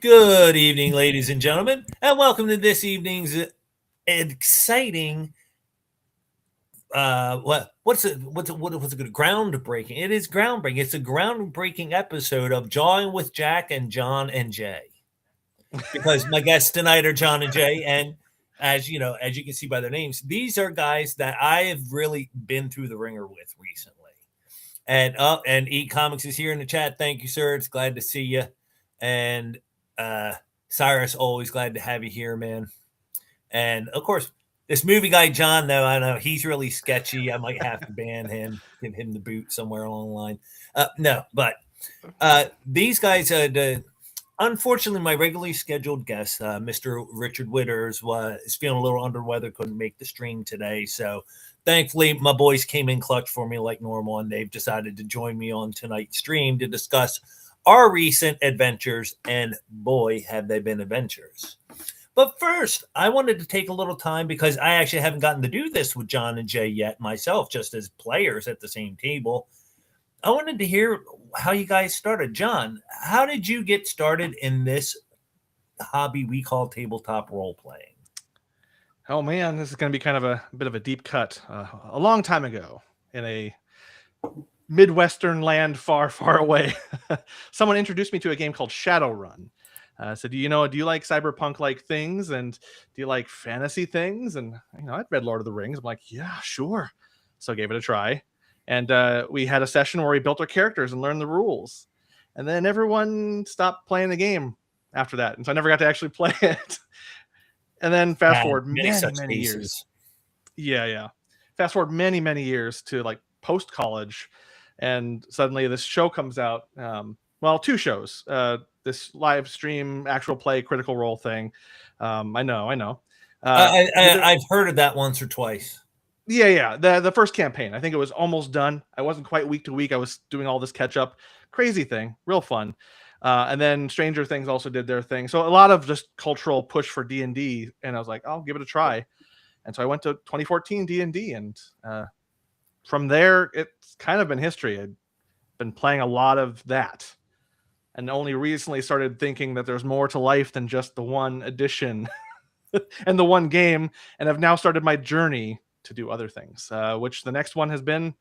Good evening, ladies and gentlemen, and welcome to this evening's exciting. What's a good groundbreaking? It is groundbreaking. It's a groundbreaking episode of Jawin with Jack and John and Jay, because my guests tonight are John and Jay, and as you can see by their names, these are guys that I have really been through the ringer with recently. And Eat Comics is here in the chat. Thank you, sir. It's glad to see you. And uh, Cyrus, always glad to have you here, man. And of course, this movie guy John, though I know he's really sketchy. I might have to ban him, give him the boot somewhere along the line. No, but these guys, unfortunately, my regularly scheduled guest, Mr. Richard Witters, is feeling a little under weather, couldn't make the stream today. So thankfully, my boys came in clutch for me like normal, and they've decided to join me on tonight's stream to discuss our recent adventures. And boy, have they been adventures. But first, I wanted to take a little time because I actually haven't gotten to do this with John and Jay yet myself, just as players at the same table. I wanted to hear how you guys started. John, how did you get started in this hobby we call tabletop role playing? Oh man, this is going to be kind of a bit of a deep cut. A long time ago, in a Midwestern land far, far away, someone introduced me to a game called Shadowrun. So do you like cyberpunk-like things, and do you like fantasy things? And I'd read Lord of the Rings. I'm like, yeah, sure. So I gave it a try, and we had a session where we built our characters and learned the rules, and then everyone stopped playing the game after that, and so I never got to actually play it. And then fast forward many years. Yeah. Fast forward many years to like post college, and suddenly this show comes out. Two shows. This live stream, actual play, critical role thing. I know. I've heard of that once or twice. Yeah. The first campaign, I think it was almost done. I wasn't quite week to week. I was doing all this catch up. Crazy thing, real fun. And then Stranger Things also did their thing. So a lot of just cultural push for D&D. And I was like, I'll give it a try. And so I went to 2014 D&D. And from there, it's kind of been history. I've been playing a lot of that. And only recently started thinking that there's more to life than just the one edition and the one game. And I've now started my journey to do other things, which the next one has been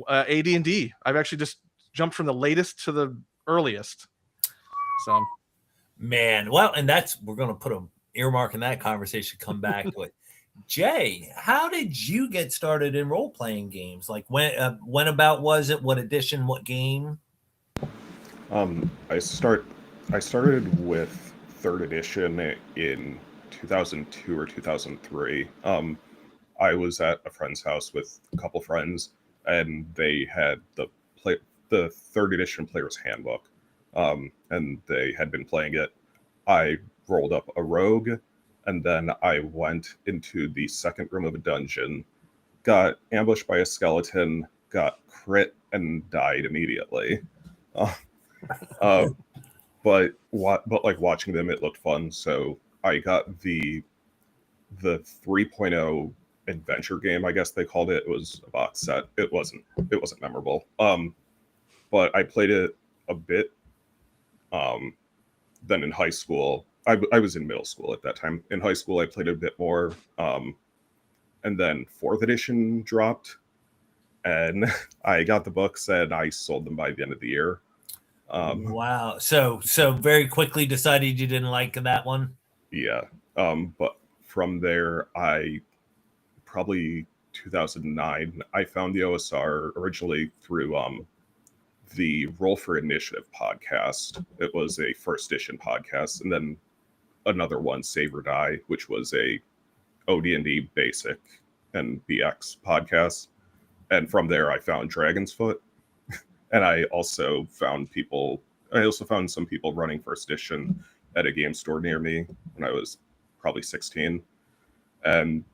AD&D. I've actually just jumped from the latest to the earliest. So, man, well, and we're going to put an earmark in that conversation. Come back to it. Jay, how did you get started in role playing games? Like when about was it? What edition? What game? I started with third edition in 2002 or 2003. I was at a friend's house with a couple friends, and they had the third edition player's handbook, and they had been playing it. I rolled up a rogue, and then I went into the second room of a dungeon, got ambushed by a skeleton, got crit, and died immediately. But like watching them, it looked fun. So I got the 3.0 adventure game, I guess they called it. It was a box set. It wasn't memorable. But I played it a bit. Then in high school, I was in middle school at that time. In high school, I played it a bit more. And then fourth edition dropped, and I got the books and I sold them by the end of the year. Wow. So very quickly decided you didn't like that one. Yeah. But from there, I probably 2009, I found the OSR originally through the Roll for Initiative podcast. It was a first edition podcast, and then another one, Save or Die, which was a OD&D basic and BX podcast. And from there, I found Dragon's Foot. And I also found some people running first edition at a game store near me when I was probably 16. And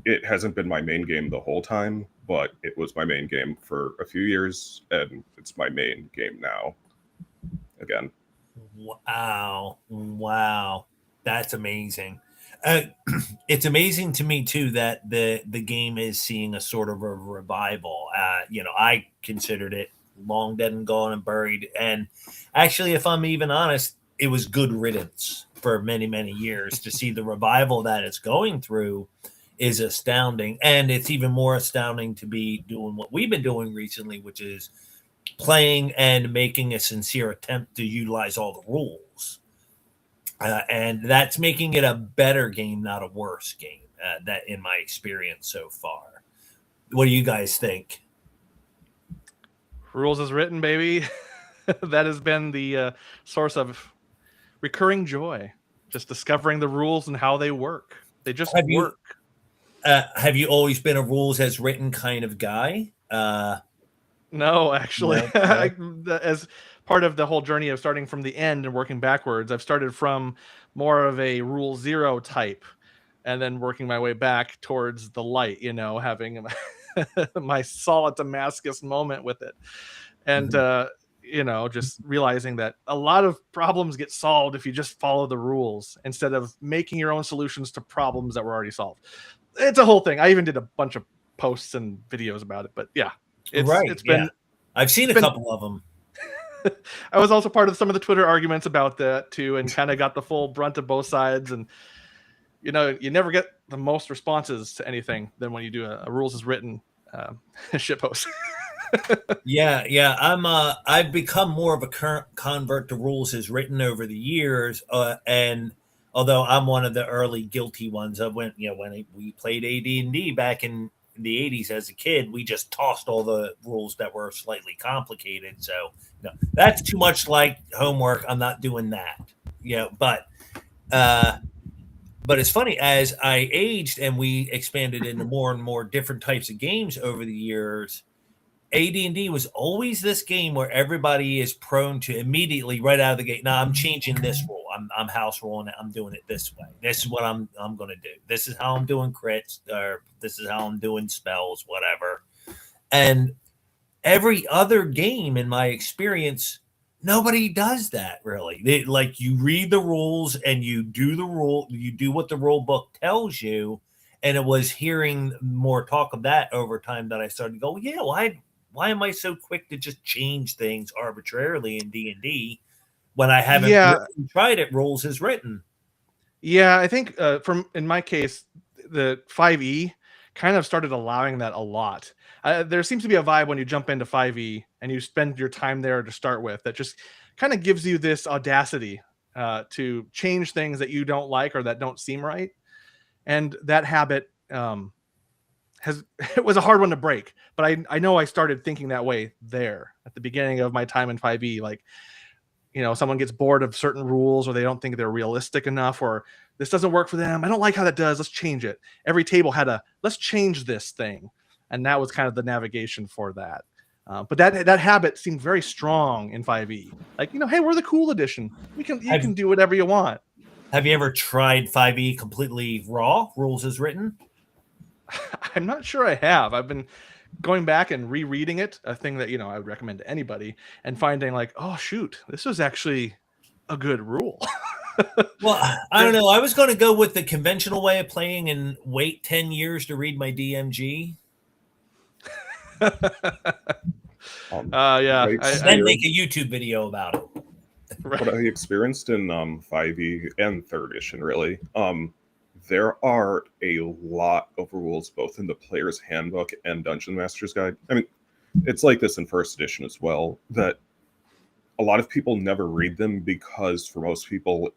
it hasn't been my main game the whole time, but it was my main game for a few years, and it's my main game now. Again. Wow. That's amazing. It's amazing to me too that the game is seeing a sort of a revival. I considered it long dead and gone and buried. And actually, if I'm even honest, it was good riddance for many, many years. To see the revival that it's going through is astounding. And it's even more astounding to be doing what we've been doing recently, which is playing and making a sincere attempt to utilize all the rules. And that's making it a better game, not a worse game, that in my experience so far. What do you guys think? Rules as written, baby. That has been the source of recurring joy. Just discovering the rules and how they work. They just Have work. have you always been a rules as written kind of guy? No, actually, No. as part of the whole journey of starting from the end and working backwards, I've started from more of a rule zero type, and then working my way back towards the light. Having my Saul at Damascus moment with it, and just realizing that a lot of problems get solved if you just follow the rules instead of making your own solutions to problems that were already solved. It's a whole thing. I even did a bunch of posts and videos about it, but yeah. It's been I've seen a couple of them. I was also part of some of the Twitter arguments about that too, and kind of got the full brunt of both sides. And you never get the most responses to anything than when you do a rules as written shit post. Yeah. I've become more of a current convert to rules as written over the years, and although I'm one of the early guilty ones, I went, when we played AD&D back in the 80s as a kid, we just tossed all the rules that were slightly complicated. So that's too much like homework. I'm not doing that. Uh, but it's funny, as I aged and we expanded into more and more different types of games over the years. AD&D was always this game where everybody is prone to immediately right out of the gate. Now I'm changing this rule. I'm house ruling it. I'm doing it this way. This is what I'm going to do. This is how I'm doing crits, or this is how I'm doing spells, whatever. And every other game in my experience, nobody does that really. Like, you read the rules and you do what the rule book tells you. And it was hearing more talk of that over time that I started to go, yeah, why am I so quick to just change things arbitrarily in D&D when I haven't really tried it rules as written? Yeah, I think in my case, the 5e kind of started allowing that a lot. There seems to be a vibe when you jump into 5e and you spend your time there to start with that just kind of gives you this audacity to change things that you don't like or that don't seem right. And that habit it was a hard one to break, but I know I started thinking that way there at the beginning of my time in 5e. Like, someone gets bored of certain rules, or they don't think they're realistic enough, or this doesn't work for them. I don't like how that does. Let's change it. Every table had let's change this thing. And that was kind of the navigation for that. But that habit seemed very strong in 5e. Like, hey, we're the cool edition. You can do whatever you want. Have you ever tried 5e completely raw, rules as written? I'm not sure I have. I've been going back and rereading it, a thing that, I would recommend to anybody, and finding like, oh, shoot, this was actually a good rule. Well, I don't know. I was going to go with the conventional way of playing and wait 10 years to read my DMG. Yeah. Then make a YouTube video about it. Right. What I experienced in 5e and 3rd edition, really, there are a lot of rules both in the player's handbook and Dungeon Master's Guide. I mean, it's like this in 1st edition as well, that a lot of people never read them because for most people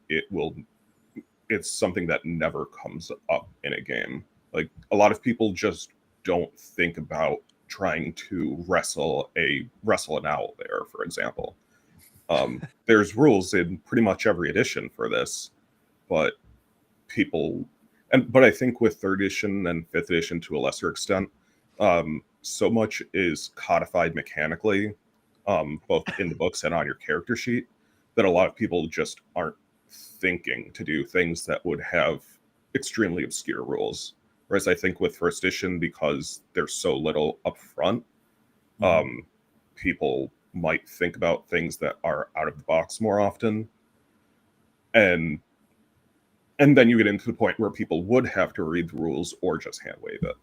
it's something that never comes up in a game. Like, a lot of people just don't think about trying to wrestle an owl bear, for example. There's rules in pretty much every edition for this, but I think with 3rd edition and 5th edition to a lesser extent, so much is codified mechanically, both in the books and on your character sheet, that a lot of people just aren't thinking to do things that would have extremely obscure rules. Whereas I think with 1st edition, because there's so little upfront, people might think about things that are out of the box more often. And then you get into the point where people would have to read the rules or just hand wave it.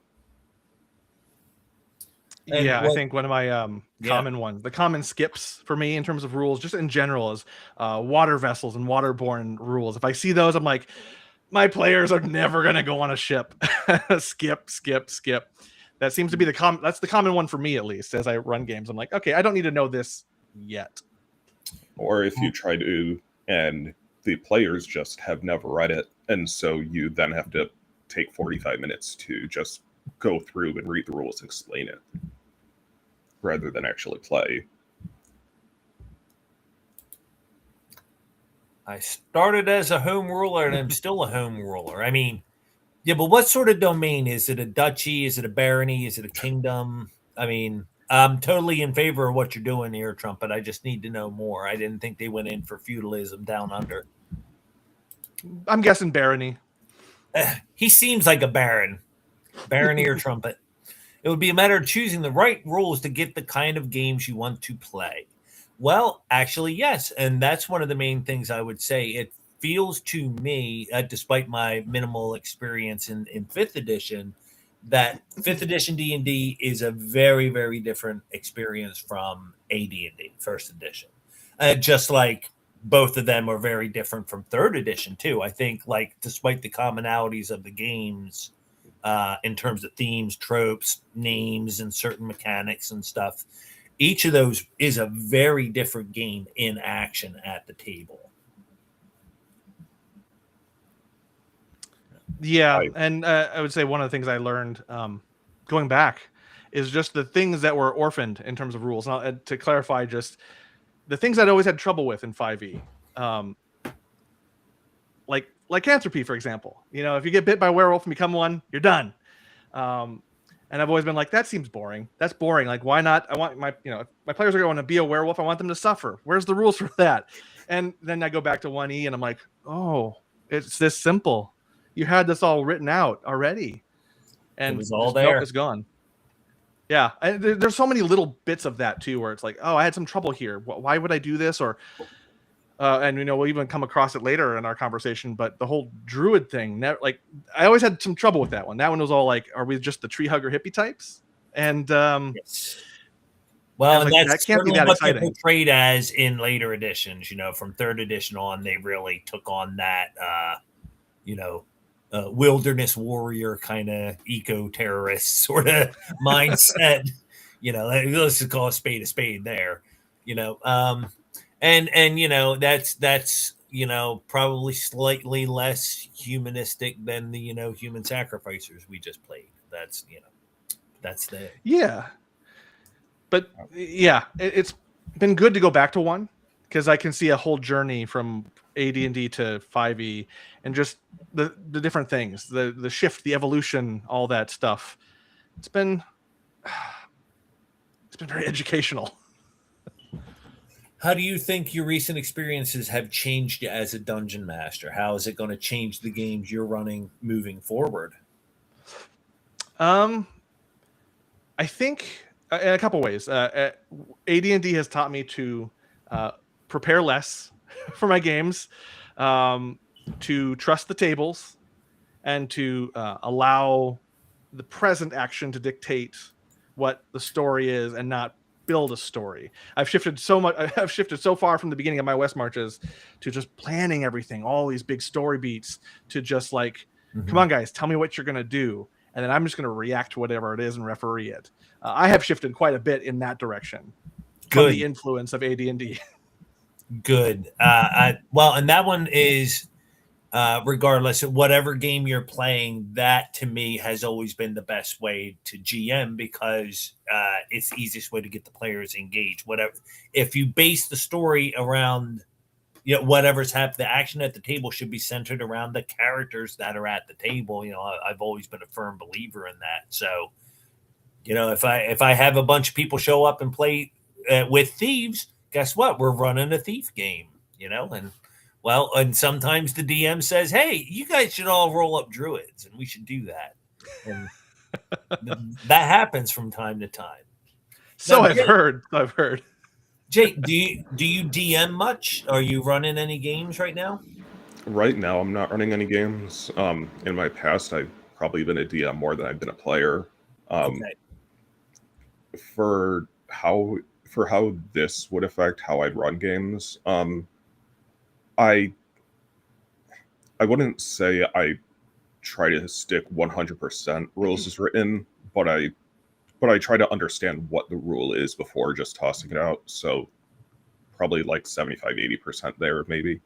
And Yeah, I think one of my Yeah. common ones, the common skips for me in terms of rules, just in general, is water vessels and waterborne rules. If I see those, I'm like, my players are never gonna go on a ship. Skip, skip, skip. That seems to be that's the common one for me, at least, as I run games. I'm like, okay, I don't need to know this yet. Or if you try to, and the players just have never read it, and so you then have to take 45 minutes to just go through and read the rules and explain it, rather than actually play. I started as a home ruler and I'm still a home ruler. I mean, yeah, but what sort of domain? Is it a duchy? Is it a barony? Is it a kingdom? I mean, I'm totally in favor of what you're doing here, Trumpet. I just need to know more. I didn't think they went in for feudalism down under. I'm guessing barony. He seems like a baron. Barony or Trumpet. It would be a matter of choosing the right rules to get the kind of games you want to play. Well, actually, yes. And that's one of the main things I would say. It feels to me, despite my minimal experience in 5th edition, that 5th edition D&D is a very, very different experience from AD&D, 1st edition. Just like both of them are very different from 3rd edition, too. I think, like, despite the commonalities of the games, in terms of themes, tropes, names, and certain mechanics and stuff, each of those is a very different game in action at the table. Yeah, and I would say one of the things I learned going back is just the things that were orphaned in terms of rules. Now, to clarify, just the things I'd always had trouble with in 5e, like lycanthropy, for example. You know, if you get bit by a werewolf and become one, you're done. And I've always been like, that seems boring. That's boring. Like, why not? I want my players are going to be a werewolf. I want them to suffer. Where's the rules for that? And then I go back to 1E and I'm like, oh, it's this simple. You had this all written out already. And it was all there. Nope, it's gone. Yeah. There's so many little bits of that too, where it's like, oh, I had some trouble here. Why would I do this? Or, and we'll even come across it later in our conversation, but the whole druid thing, I always had some trouble with that one. That one was all like, are we just the tree hugger hippie types? And yes. Well, and like, that's that can't be that what exciting. They're portrayed as in later editions. From 3rd edition on, they really took on that, wilderness warrior kind of eco-terrorist sort of mindset. Let's just call a spade there. And that's probably slightly less humanistic than the human sacrificers we just played. That's yeah. But yeah, it's been good to go back to one, because I can see a whole journey from AD&D to 5e and just the different things, the shift, the evolution, all that stuff. It's been very educational. How do you think your recent experiences have changed you as a dungeon master? How is it going to change the games you're running moving forward? I think in a couple ways. AD&D has taught me to prepare less for my games, to trust the tables, and to allow the present action to dictate what the story is and not build a story. I've shifted so far from the beginning of my West Marches to just planning everything, all these big story beats, to just like, come on guys, tell me what you're going to do. And then I'm just going to react to whatever it is and referee it. I have shifted quite a bit in that direction. From the influence of AD&D. Good. And that one is, regardless of whatever game you're playing, that to me has always been the best way to GM, because it's the easiest way to get the players engaged. Whatever, if you base the story around, whatever's happening, the action at the table should be centered around the characters that are at the table. I've always been a firm believer in that. So, if I have a bunch of people show up and play with thieves, guess what? We're running a thief game, and sometimes the DM says, hey, you guys should all roll up druids, and we should do that. And that happens from time to time. So now, I've heard. Jake, do you DM much? Are you running any games right now? Right now, I'm not running any games. In my past, I've probably been a DM more than I've been a player. Okay. for how this would affect how I run games, I wouldn't say I try to stick 100% rules as written, but I try to understand what the rule is before just tossing it out. So probably like 75-80% there maybe.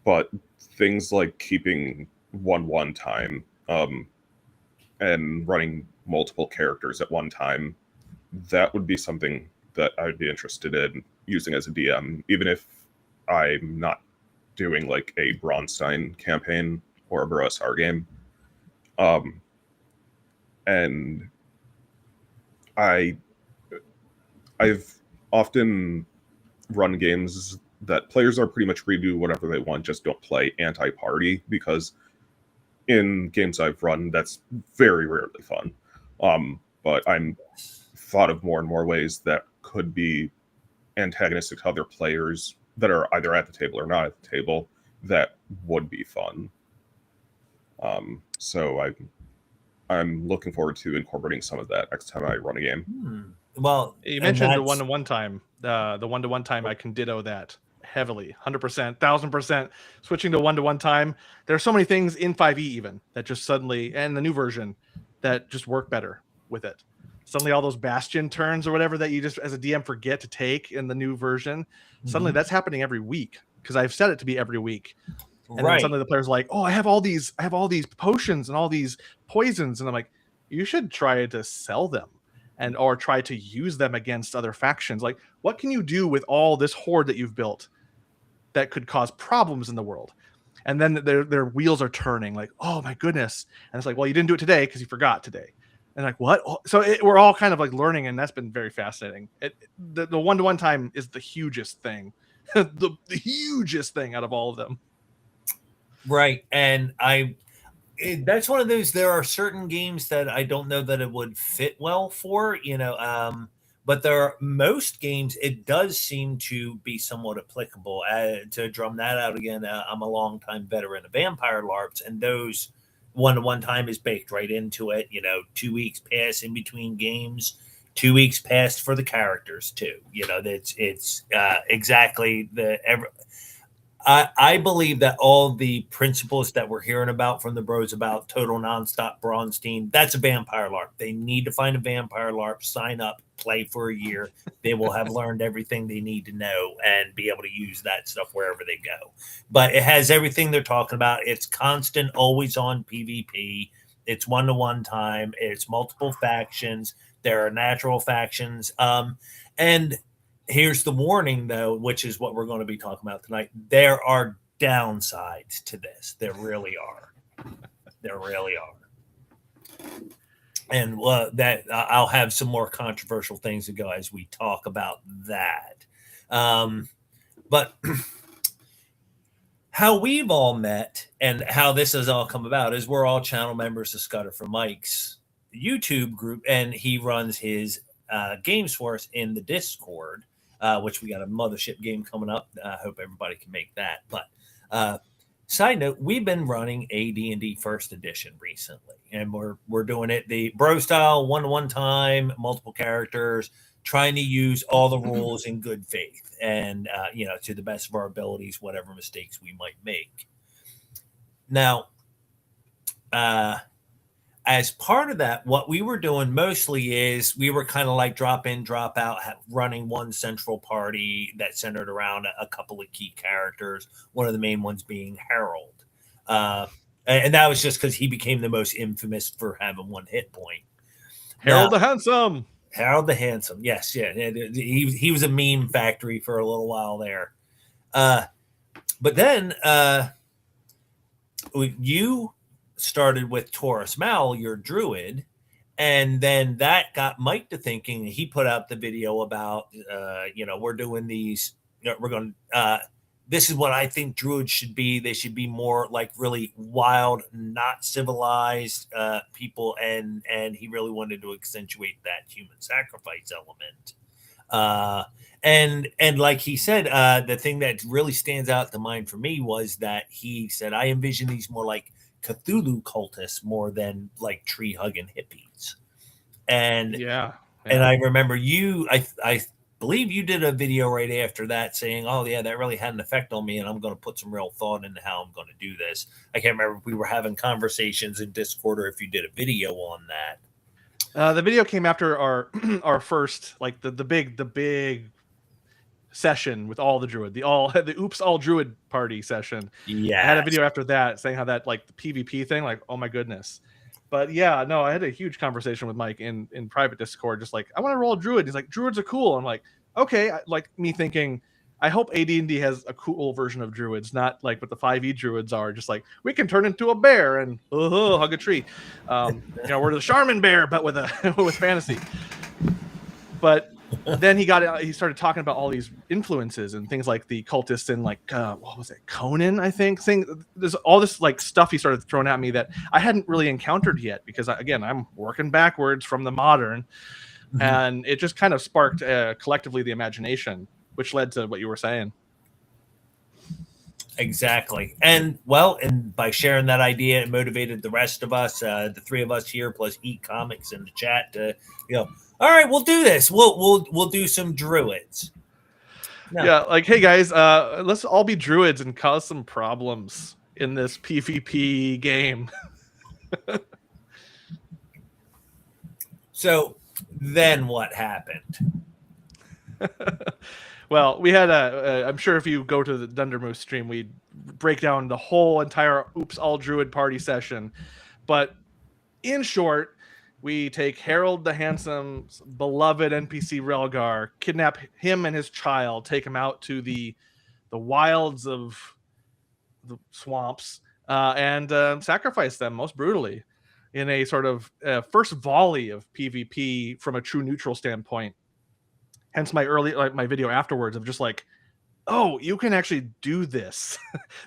But things like keeping 1-1 time and running multiple characters at one time, that would be something that I'd be interested in using as a DM, even if I'm not doing like a Bronstein campaign or a BroSR game. And I've often run games that players are pretty much free to do whatever they want, just don't play anti-party, because in games I've run, that's very rarely fun. But I'm thought of more and more ways that could be antagonistic to other players that are either at the table or not at the table that would be fun. So I'm looking forward to incorporating some of that next time I run a game. Well, you mentioned the one-to-one time. The one-to-one time, I can ditto that heavily, 100%, 1000%. Switching to one-to-one time, there are so many things in 5e even that just suddenly, and the new version, that just work better with it. Suddenly all those bastion turns or whatever that you just as a DM forget to take in the new version, suddenly that's happening every week, because I've set it to be every week. And then suddenly the player's like, oh, I have all these potions and all these poisons. And I'm like, you should try to sell them or try to use them against other factions. Like, what can you do with all this horde that you've built that could cause problems in the world? And then their wheels are turning like, oh my goodness. And it's like, well, you didn't do it today because you forgot today. And like, what? So we're all kind of like learning, and that's been very fascinating. The one-to-one time is the hugest thing, the hugest thing out of all of them. Right. And that's one of those, there are certain games that I don't know that it would fit well for, but there are most games, it does seem to be somewhat applicable. To drum that out again, I'm a longtime veteran of Vampire LARPs, and those one-to-one time is baked right into it. 2 weeks pass in between games, 2 weeks passed for the characters too. It's exactly I believe that all the principles that we're hearing about from the bros about total nonstop Bronstein, that's a vampire LARP. They need to find a vampire LARP, sign up, play for a year. They will have learned everything they need to know and be able to use that stuff wherever they go. But it has everything they're talking about. It's constant, always on PvP. It's one-to-one time. It's multiple factions. There are natural factions. And here's the warning, though, which is what we're going to be talking about tonight. There are downsides to this. There really are. There really are. And that I'll have some more controversial things to go as we talk about that. But how we've all met and how this has all come about is we're all channel members of Scudder for Mike's YouTube group, and he runs his games for us in the Discord. Which we got a mothership game coming up. I hope everybody can make that. But side note, we've been running AD&D First Edition recently, and we're doing it the bro style, one-to-one time, multiple characters, trying to use all the rules in good faith and to the best of our abilities, whatever mistakes we might make. Now, as part of that, what we were doing mostly is we were kind of like drop in, drop out, running one central party that centered around a couple of key characters, one of the main ones being Harold. And that was just because he became the most infamous for having one hit point. Harold the Handsome. Harold the Handsome. Yes. Yeah. He was a meme factory for a little while there. But then you started with Taurus Mal, your druid, and then that got Mike to thinking. He put out the video about we're doing these, we're going this is what I think druids should be. They should be more like really wild, not civilized people, and he really wanted to accentuate that human sacrifice element. And like he said, the thing that really stands out to mind for me was that he said, I envision these more like Cthulhu cultists more than like tree hugging hippies. And Yeah. and I remember I believe you did a video right after that saying, "Oh yeah, that really had an effect on me, and I'm going to put some real thought into how I'm going to do this." I can't remember if we were having conversations in Discord or if you did a video on that. The video came after our our first, like the big session with all the druid, the oops all druid party session. I had a Yes. video after that saying how that, like, the PvP thing, like, oh my goodness. But yeah, no, I had a huge conversation with Mike in private Discord, just like, I want to roll a druid. He's like, druids are cool. I'm like, okay. Like, me thinking, I hope AD&D has a cool version of druids, not like what the 5e druids are, just like, we can turn into a bear and hug a tree. We're the Charmin bear, but with a with fantasy. But then he started talking about all these influences and things like the cultists and, like, what was it, Conan, I think. There's all this, like, stuff he started throwing at me that I hadn't really encountered yet, because again, I'm working backwards from the modern, and it just kind of sparked collectively the imagination, which led to what you were saying. Exactly. And by sharing that idea, it motivated the rest of us, the three of us here, plus Eat Comics in the chat, to, all right, we'll do this. We'll do some druids. No. Yeah, like, hey guys, let's all be druids and cause some problems in this PvP game. So then what happened? Well, we had I'm sure if you go to the Dundermoose stream, we break down the whole entire Oops All Druid party session. But in short, we take Harold the Handsome's beloved NPC Relgar, kidnap him and his child, take him out to the wilds of the swamps, and sacrifice them most brutally in a sort of first volley of PvP from a true neutral standpoint. Hence my my video afterwards of just like, oh, you can actually do this.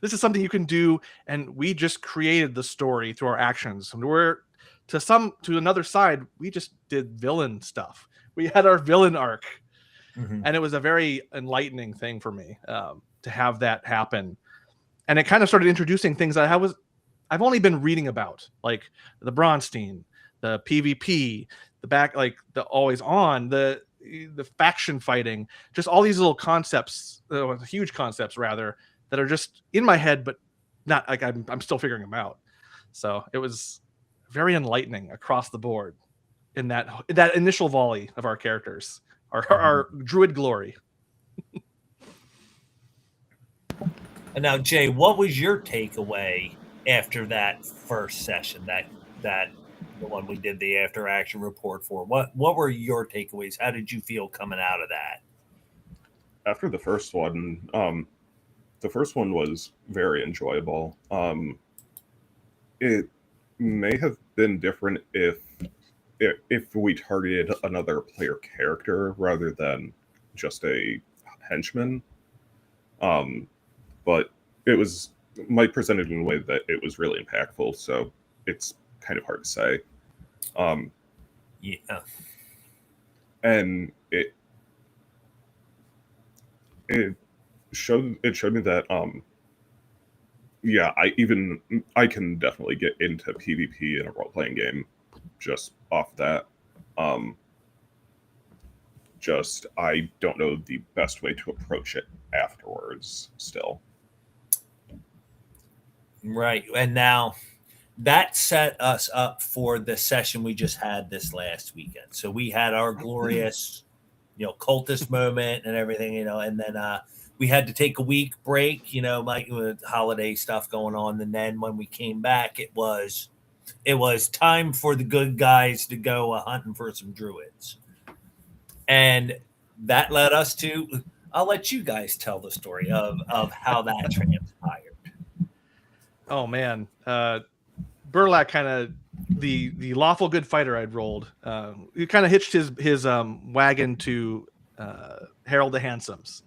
This is something you can do, and we just created the story through our actions. And we're to another side, we just did villain stuff. We had our villain arc, and it was a very enlightening thing for me to have that happen. And it kind of started introducing things that I've only been reading about, like the Bronstein, the PvP, the always on, the faction fighting, just all these little concepts, huge concepts rather, that are just in my head, but not like I'm still figuring them out. So it was very enlightening across the board in that initial volley of our characters, our druid glory. And now, Jay, what was your takeaway after that first session? That the one we did the after action report for. What were your takeaways? How did you feel coming out of that? After the first one was very enjoyable. It may have been different if we targeted another player character rather than just a henchman. But Mike presented in a way that it was really impactful, so it's kind of hard to say. Yeah. And it showed me that I can definitely get into PvP in a role-playing game just off that. Just I don't know the best way to approach it afterwards still. Right. And now that set us up for the session we just had this last weekend. So we had our glorious, cultist moment and everything, and then we had to take a week break, like with holiday stuff going on. And then when we came back, it was time for the good guys to go hunting for some druids. And that led us to, I'll let you guys tell the story of how that transpired. Oh man, Burlak kind of the lawful good fighter I'd rolled. He kind of hitched his wagon to Harold the Handsome's.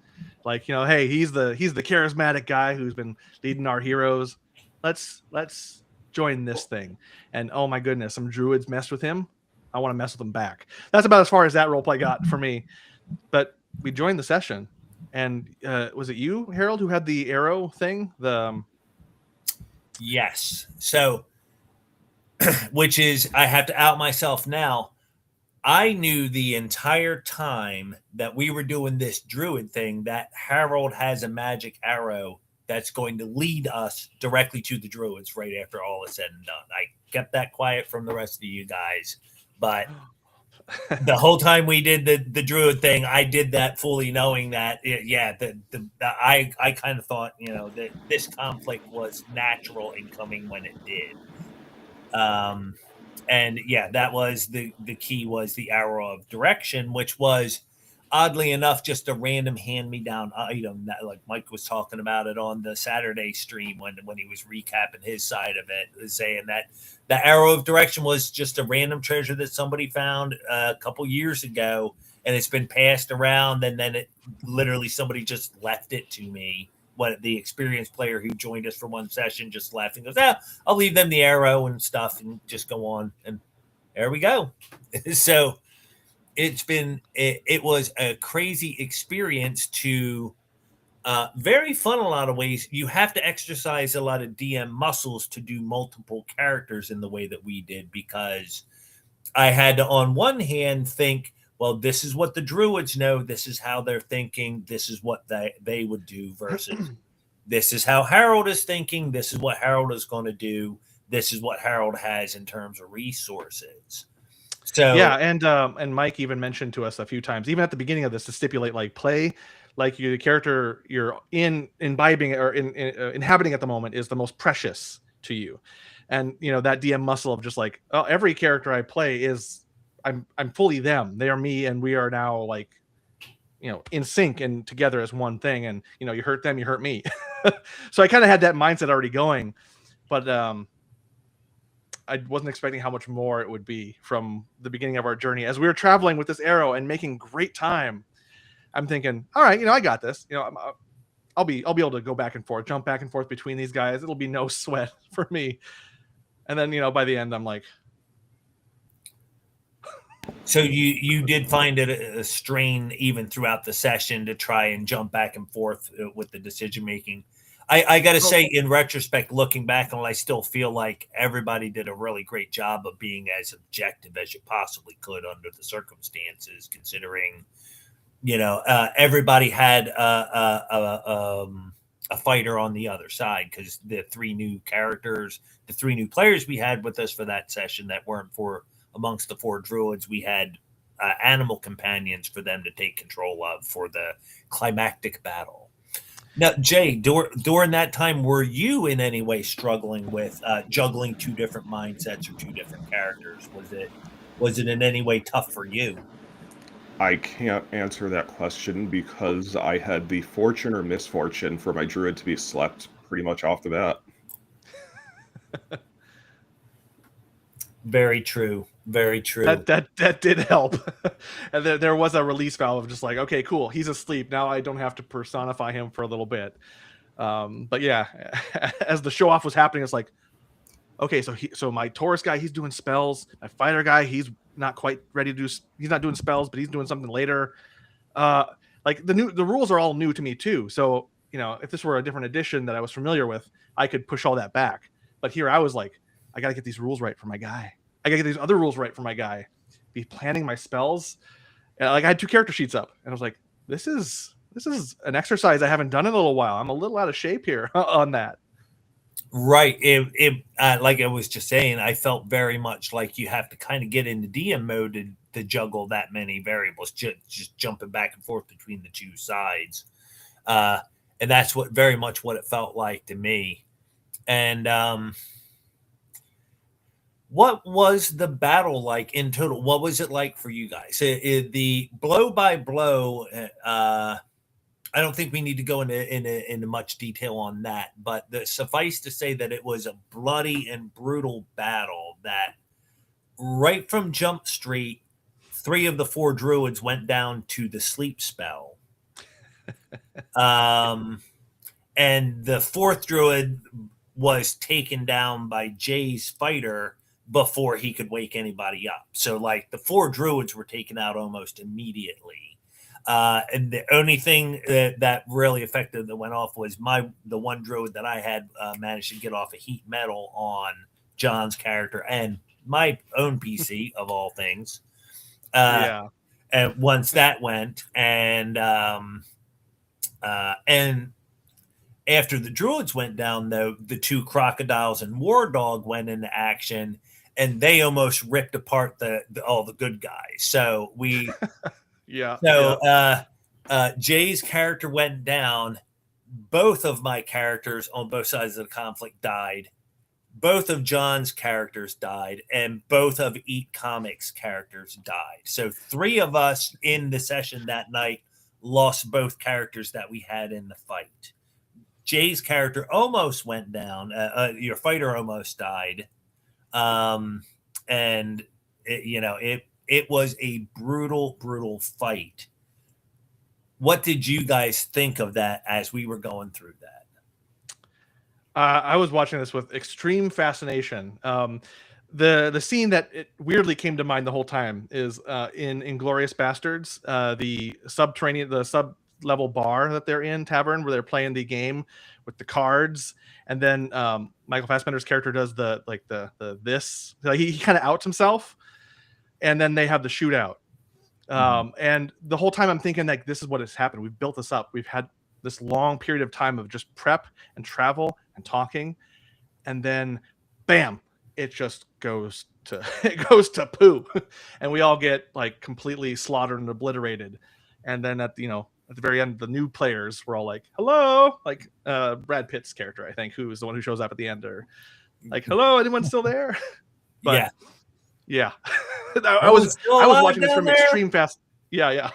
Like, hey, he's the charismatic guy who's been leading our heroes. Let's join this thing. And oh my goodness, some druids messed with him. I want to mess with them back. That's about as far as that roleplay got for me. But we joined the session, and was it you, Harold, who had the arrow thing? Yes. So, which is, I have to out myself now. I knew the entire time that we were doing this druid thing that Harold has a magic arrow that's going to lead us directly to the druids right after all is said and done. I kept that quiet from the rest of you guys, but the whole time we did the druid thing, I did that fully knowing that I kind of thought, that this conflict was natural in coming when it did. And yeah, that was the key, was the arrow of direction, which was oddly enough just a random hand-me-down item that, like Mike was talking about it on the Saturday stream when he was recapping his side of it, saying that the arrow of direction was just a random treasure that somebody found a couple years ago, and it's been passed around, and then it literally somebody just left it to me. What the experienced player who joined us for one session just left and goes, I'll leave them the arrow and stuff and just go on. And there we go. So it was a crazy experience to very fun in a lot of ways. You have to exercise a lot of DM muscles to do multiple characters in the way that we did, because I had to, on one hand, think, well, this is what the druids know. This is how they're thinking. This is what they would do, versus this is how Harold is thinking. This is what Harold is going to do. This is what Harold has in terms of resources. So yeah, and Mike even mentioned to us a few times, even at the beginning of this, to stipulate like play, like the character you're imbibing or inhabiting at the moment is the most precious to you, and that DM muscle of just like, oh, every character I play is I'm fully them. They are me, and we are now like, in sync and together as one thing. And you hurt them, you hurt me. So I kind of had that mindset already going, but I wasn't expecting how much more it would be from the beginning of our journey as we were traveling with this arrow and making great time. I'm thinking, all right, I got this. I'll be able to go back and forth, jump back and forth between these guys. It'll be no sweat for me. And then by the end, I'm like. So you did find it a strain even throughout the session to try and jump back and forth with the decision making. I got to say, in retrospect, looking back on it, I still feel like everybody did a really great job of being as objective as you possibly could under the circumstances, considering, everybody had a fighter on the other side, because the three new players we had with us for that session that weren't amongst the four druids, we had animal companions for them to take control of for the climactic battle. Now, Jay, during that time, were you in any way struggling with juggling two different mindsets or two different characters? Was it in any way tough for you? I can't answer that question because I had the fortune or misfortune for my druid to be slept pretty much off the bat. Very true. Very true. That did help. And there was a release valve of just like, okay, cool, he's asleep now. I don't have to personify him for a little bit. But yeah, as the show off was happening, it's like, okay, so my Taurus guy, he's doing spells. My fighter guy, he's not quite ready to do. He's not doing spells, but he's doing something later. Like the rules are all new to me too. So if this were a different edition that I was familiar with, I could push all that back. But here I was like, I got to get these rules right for my guy. I got to get these other rules right for my guy. Be planning my spells. And like I had 2 character sheets up, and I was like, this is an exercise I haven't done in a little while. I'm a little out of shape here on that. Right. Like I was just saying, I felt very much like you have to kind of get into DM mode to juggle that many variables, just jumping back and forth between the two sides. And that's very much what it felt like to me. And what was the battle like in total? What was it like for you guys? The blow by blow, I don't think we need to go into much detail on that, but suffice to say that it was a bloody and brutal battle that right from Jump Street, 3 of the 4 druids went down to the sleep spell. And the 4th druid was taken down by Jay's fighter before he could wake anybody up. So like the 4 druids were taken out almost immediately. And the only thing that really affected that went off was the one druid that I had managed to get off a heat metal on John's character and my own PC of all things. Yeah. And once that went, and after the druids went down, though, the two crocodiles and war dog went into action, and they almost ripped apart all the good guys. So Yeah. Jay's character went down. Both of my characters on both sides of the conflict died. Both of John's characters died, and both of Eat Comics characters died. So 3 of us in the session that night lost both characters that we had in the fight. Jay's character almost went down. Your fighter almost died. And it was a brutal fight. What did you guys think of that as we were going through that? I was watching this with extreme fascination. The scene that it weirdly came to mind the whole time is in Inglorious Bastards, the sub-level bar that they're in, tavern, where they're playing the game with the cards, and then Michael Fassbender's character does he kind of outs himself, and then they have the shootout. And the whole time I'm thinking, like, this is what has happened. We've built this up. We've had this long period of time of just prep and travel and talking, and then bam, it just goes to poo, and we all get like completely slaughtered and obliterated. And then at the very end, the new players were all like, hello, like Brad Pitt's character, I think, who is the one who shows up at the end, or like, hello, anyone still there? But yeah. I was watching this from extreme fast. Yeah.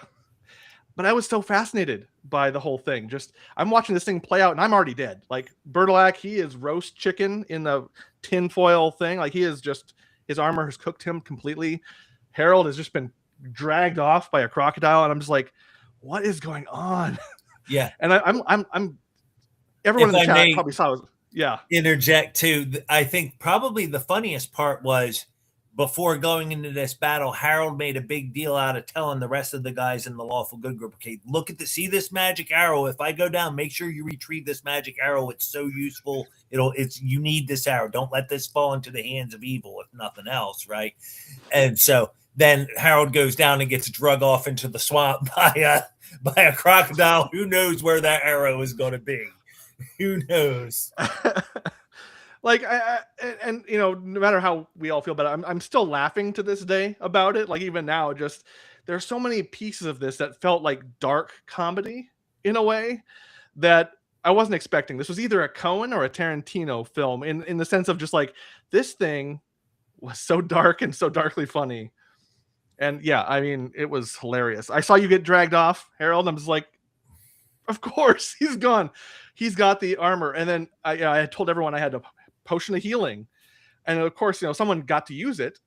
But I was so fascinated by the whole thing. Just, I'm watching this thing play out, and I'm already dead. Like, Bertolac, he is roast chicken in the tinfoil thing. Like, he is just, his armor has cooked him completely. Harold has just been dragged off by a crocodile, and I'm just like, what is going on? Yeah. And I'm everyone in the chat probably saw it. Yeah. Interject too. I think probably the funniest part was, before going into this battle, Harold made a big deal out of telling the rest of the guys in the Lawful Good group, okay, see this magic arrow. If I go down, make sure you retrieve this magic arrow. It's so useful. You need this arrow. Don't let this fall into the hands of evil, if nothing else, right? And so then Harold goes down and gets drug off into the swamp by a crocodile. Who knows where that arrow is going to be? Who knows? Like, no matter how we all feel about it, I'm still laughing to this day about it. Like, even now, just there's so many pieces of this that felt like dark comedy in a way that I wasn't expecting. This was either a Coen or a Tarantino film in the sense of just like, this thing was so dark and so darkly funny. And yeah, I mean, it was hilarious. I saw you get dragged off, Harold. I'm just like, of course, he's gone. He's got the armor. And then I told everyone I had a potion of healing, and of course, someone got to use it.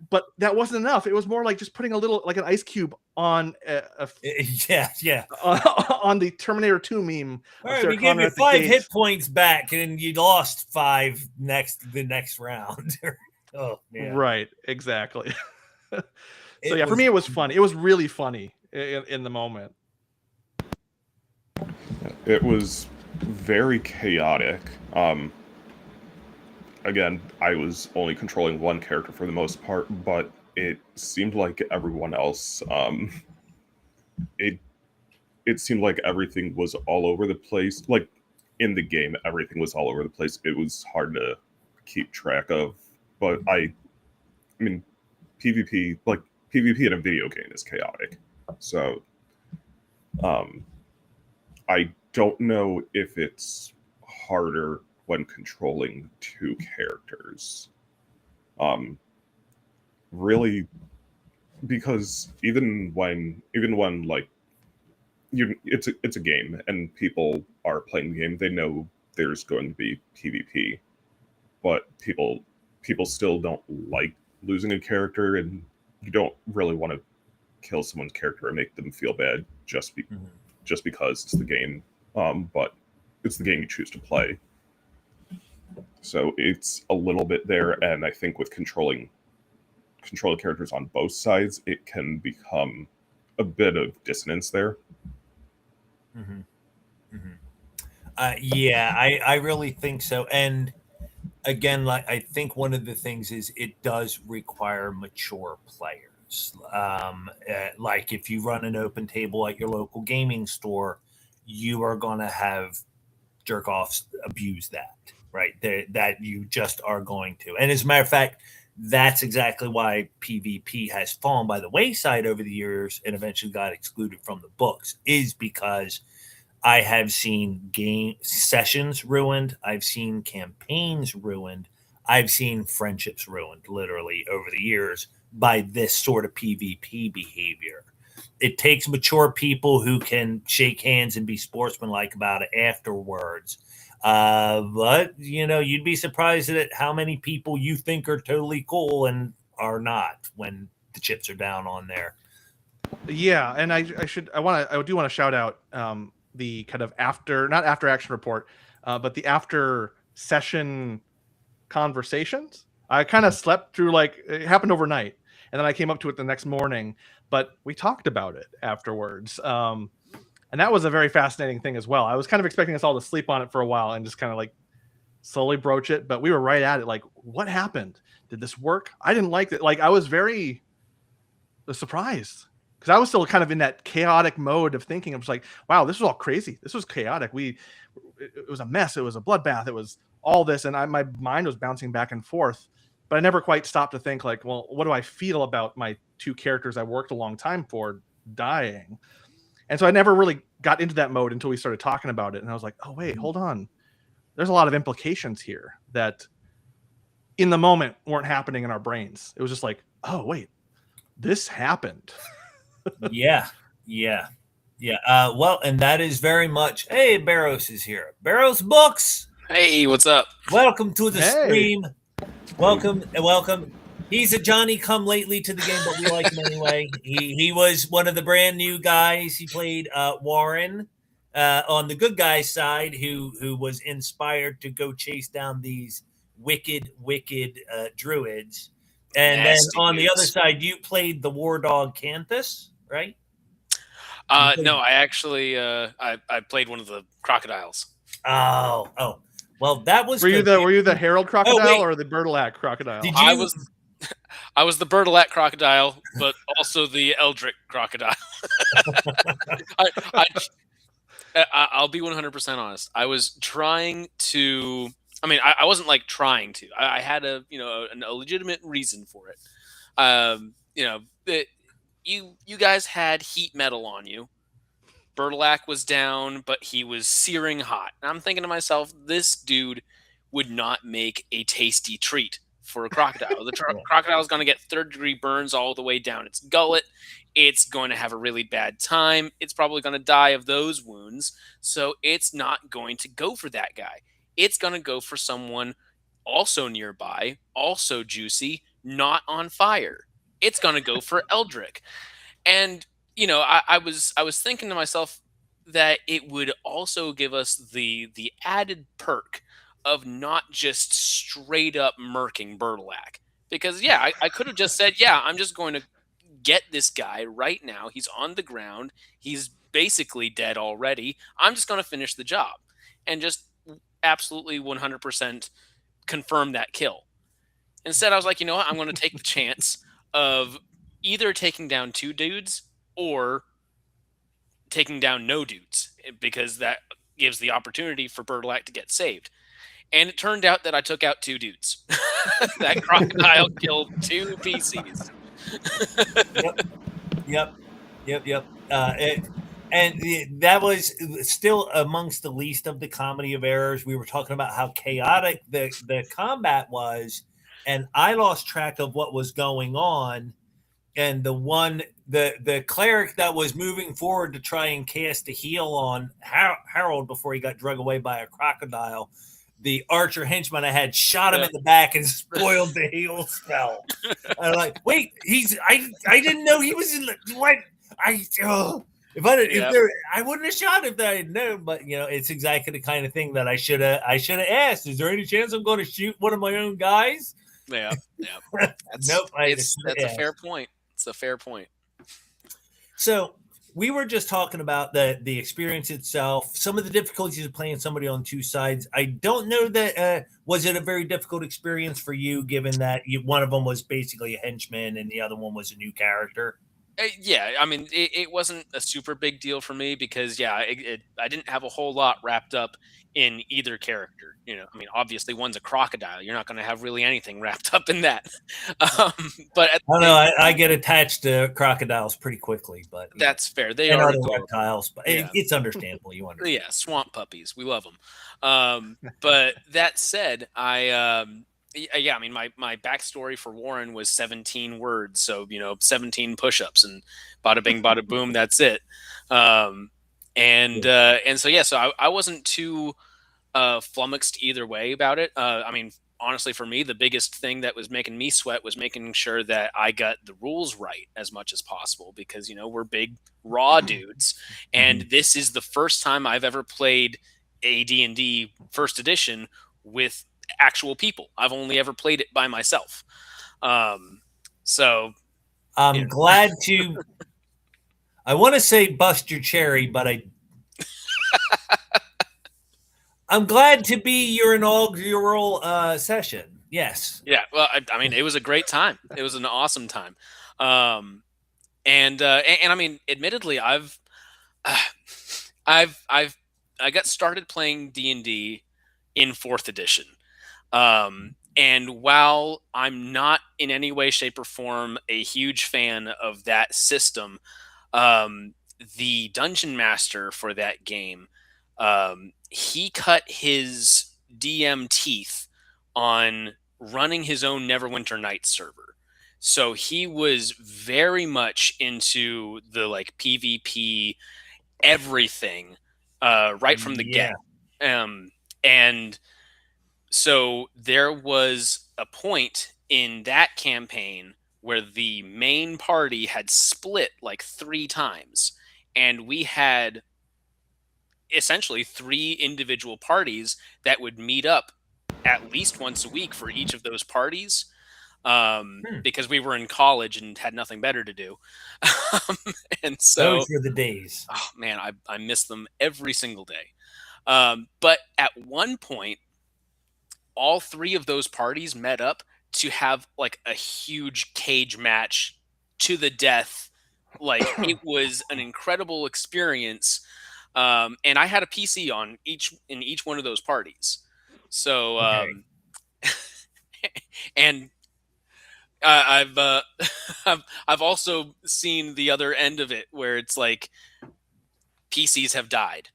But that wasn't enough. It was more like just putting a little, like an ice cube on on the Terminator 2 meme. All right, we gave you 5 hit points back, and you lost 5 the next round. Oh man. Right, exactly. So for me, it was funny. It was really funny in the moment. It was very chaotic. Again, I was only controlling one character for the most part, but it seemed like everyone else, it seemed like everything was all over the place. Like, in the game, everything was all over the place. It was hard to keep track of. But I mean, PvP in a video game is chaotic. So, I don't know if it's harder when controlling 2 characters. Really, because even when like it's a game and people are playing the game, they know there's going to be PvP, but people still don't like losing a character, and you don't really want to kill someone's character and make them feel bad just because it's the game. But it's the game you choose to play. So it's a little bit there, and I think with controlling characters on both sides, it can become a bit of dissonance there. I really think so. And again, like, I think one of the things is it does require mature players. words. Like if you run an open table at your local gaming store, you are going to have jerk offs abuse that, right? That you just are going to. And as a matter of fact, that's exactly why PvP has fallen by the wayside over the years and eventually got excluded from the books, is because I have seen game sessions ruined. I've seen campaigns ruined. I've seen friendships ruined literally over the years by this sort of PvP behavior. It takes mature people who can shake hands and be sportsmanlike about it afterwards. But you'd be surprised at how many people you think are totally cool and are not when the chips are down on there. Yeah, and I do want to shout out the kind of not after action report, but the after session conversations. I kind of slept through, like, it happened overnight, and then I came up to it the next morning, but we talked about it afterwards. And that was a very fascinating thing as well. I was kind of expecting us all to sleep on it for a while and just kind of like slowly broach it, but we were right at it. Like, what happened? Did this work? I didn't like it. Like, I was very surprised because I was still kind of in that chaotic mode of thinking. I was like, wow, this was all crazy. This was chaotic. It was a mess. It was a bloodbath. It was all this. And my mind was bouncing back and forth, but I never quite stopped to think, like, well, what do I feel about my two characters I worked a long time for dying? And so I never really got into that mode until we started talking about it. And I was like, oh, wait, hold on. There's a lot of implications here that in the moment weren't happening in our brains. It was just like, oh, wait, this happened. Yeah. Well, and that is very much, hey, Barros is here. Barros Books. Hey, what's up? Welcome to the stream. Welcome. He's a Johnny come lately to the game, but we like him anyway. He was one of the brand new guys. He played Warren on the good guy side, who was inspired to go chase down these wicked druids. And Nasty then on the dudes. other side, you played the war dog Canthus, right? No, I actually I played one of the crocodiles. Oh. Well, that was. Were you the Herald crocodile or the Bertilac crocodile? Did you? I was the Bertilac crocodile, but also the Eldritch crocodile. I'll be 100% honest. I was trying to. I mean, I wasn't like trying to. I had a legitimate reason for it. You guys had heat metal on you. Bertilac was down, but he was searing hot. And I'm thinking to myself, this dude would not make a tasty treat for a crocodile. The crocodile is going to get third-degree burns all the way down its gullet. It's going to have a really bad time. It's probably going to die of those wounds. So it's not going to go for that guy. It's going to go for someone also nearby, also juicy, not on fire. It's going to go for Eldritch. And I was thinking to myself that it would also give us the added perk of not just straight up murking Bertilac. Because, yeah, I could have just said, yeah, I'm just going to get this guy right now. He's on the ground. He's basically dead already. I'm just going to finish the job and just absolutely 100% confirm that kill. Instead, I was like, you know what? I'm going to take the chance of either taking down two dudes or taking down no dudes, because that gives the opportunity for Bertilac to get saved. And it turned out that I took out two dudes. That crocodile killed two PCs. Yep. And that was still amongst the least of the comedy of errors. We were talking about how chaotic the combat was, and I lost track of what was going on. And the cleric that was moving forward to try and cast a heal on Harold before he got drug away by a crocodile, the archer henchman I had shot him in the back and spoiled the heal spell. I'm like, wait, I didn't know he was in the what? I wouldn't have shot if I had known. But it's exactly the kind of thing that I should have asked. Is there any chance I'm going to shoot one of my own guys? Yeah. Nope. That's a fair point. It's a fair point. So we were just talking about the experience itself, some of the difficulties of playing somebody on two sides. I don't know that was it a very difficult experience for you, given that one of them was basically a henchman and the other one was a new character. Yeah, I mean, it wasn't a super big deal for me because, yeah, I didn't have a whole lot wrapped up in either character. You know, I mean, obviously one's a crocodile. You're not going to have really anything wrapped up in that. But at I don't the know. same I time, get attached to crocodiles pretty quickly, but that's fair. They and are other adorable. reptiles, but Yeah. it's understandable. You understand? Yeah, swamp puppies. We love them. But that said, yeah, I mean, my backstory for Warren was 17 words, so 17 push-ups and bada bing, bada boom. That's it. And so yeah, so I wasn't too flummoxed either way about it. I mean, honestly, for me, the biggest thing that was making me sweat was making sure that I got the rules right as much as possible because, we're big, raw dudes. And this is the first time I've ever played AD&D first edition with actual people. I've only ever played it by myself. So I'm glad to. I want to say bust your cherry, but I'm glad to be your inaugural session. Yes. Yeah. Well, I mean, it was a great time. It was an awesome time. And I mean, admittedly, I got started playing D&D in 4th edition. And while I'm not in any way, shape, or form a huge fan of that system, the dungeon master for that game, he cut his DM teeth on running his own Neverwinter Nights server. So he was very much into the like PvP everything right from the get. And so there was a point in that campaign where the main party had split like 3 times, and we had essentially 3 individual parties that would meet up at least once a week for each of those parties, because we were in college and had nothing better to do. And so Those were the days. oh man, I miss them every single day. But at one point, all 3 of those parties met up to have like a huge cage match to the death. Like it was an incredible experience. And I had a PC in each one of those parties. So and I've I've also seen the other end of it where it's like PCs have died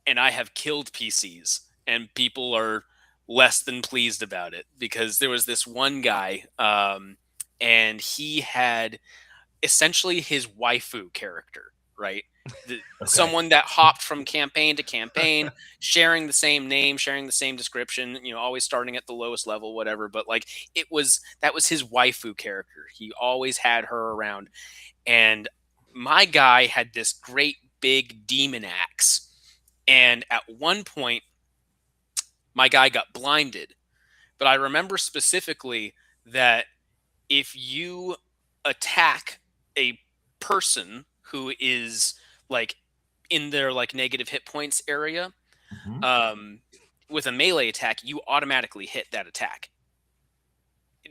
and I have killed PCs and people are less than pleased about it because there was this one guy and he had essentially his waifu character, right? Someone that hopped from campaign to campaign, sharing the same name, sharing the same description, always starting at the lowest level, whatever. But like that was his waifu character. He always had her around. And my guy had this great big demon axe. And at one point, my guy got blinded. But I remember specifically that if you attack a person who is like in their like negative hit points area, with a melee attack, you automatically hit that attack.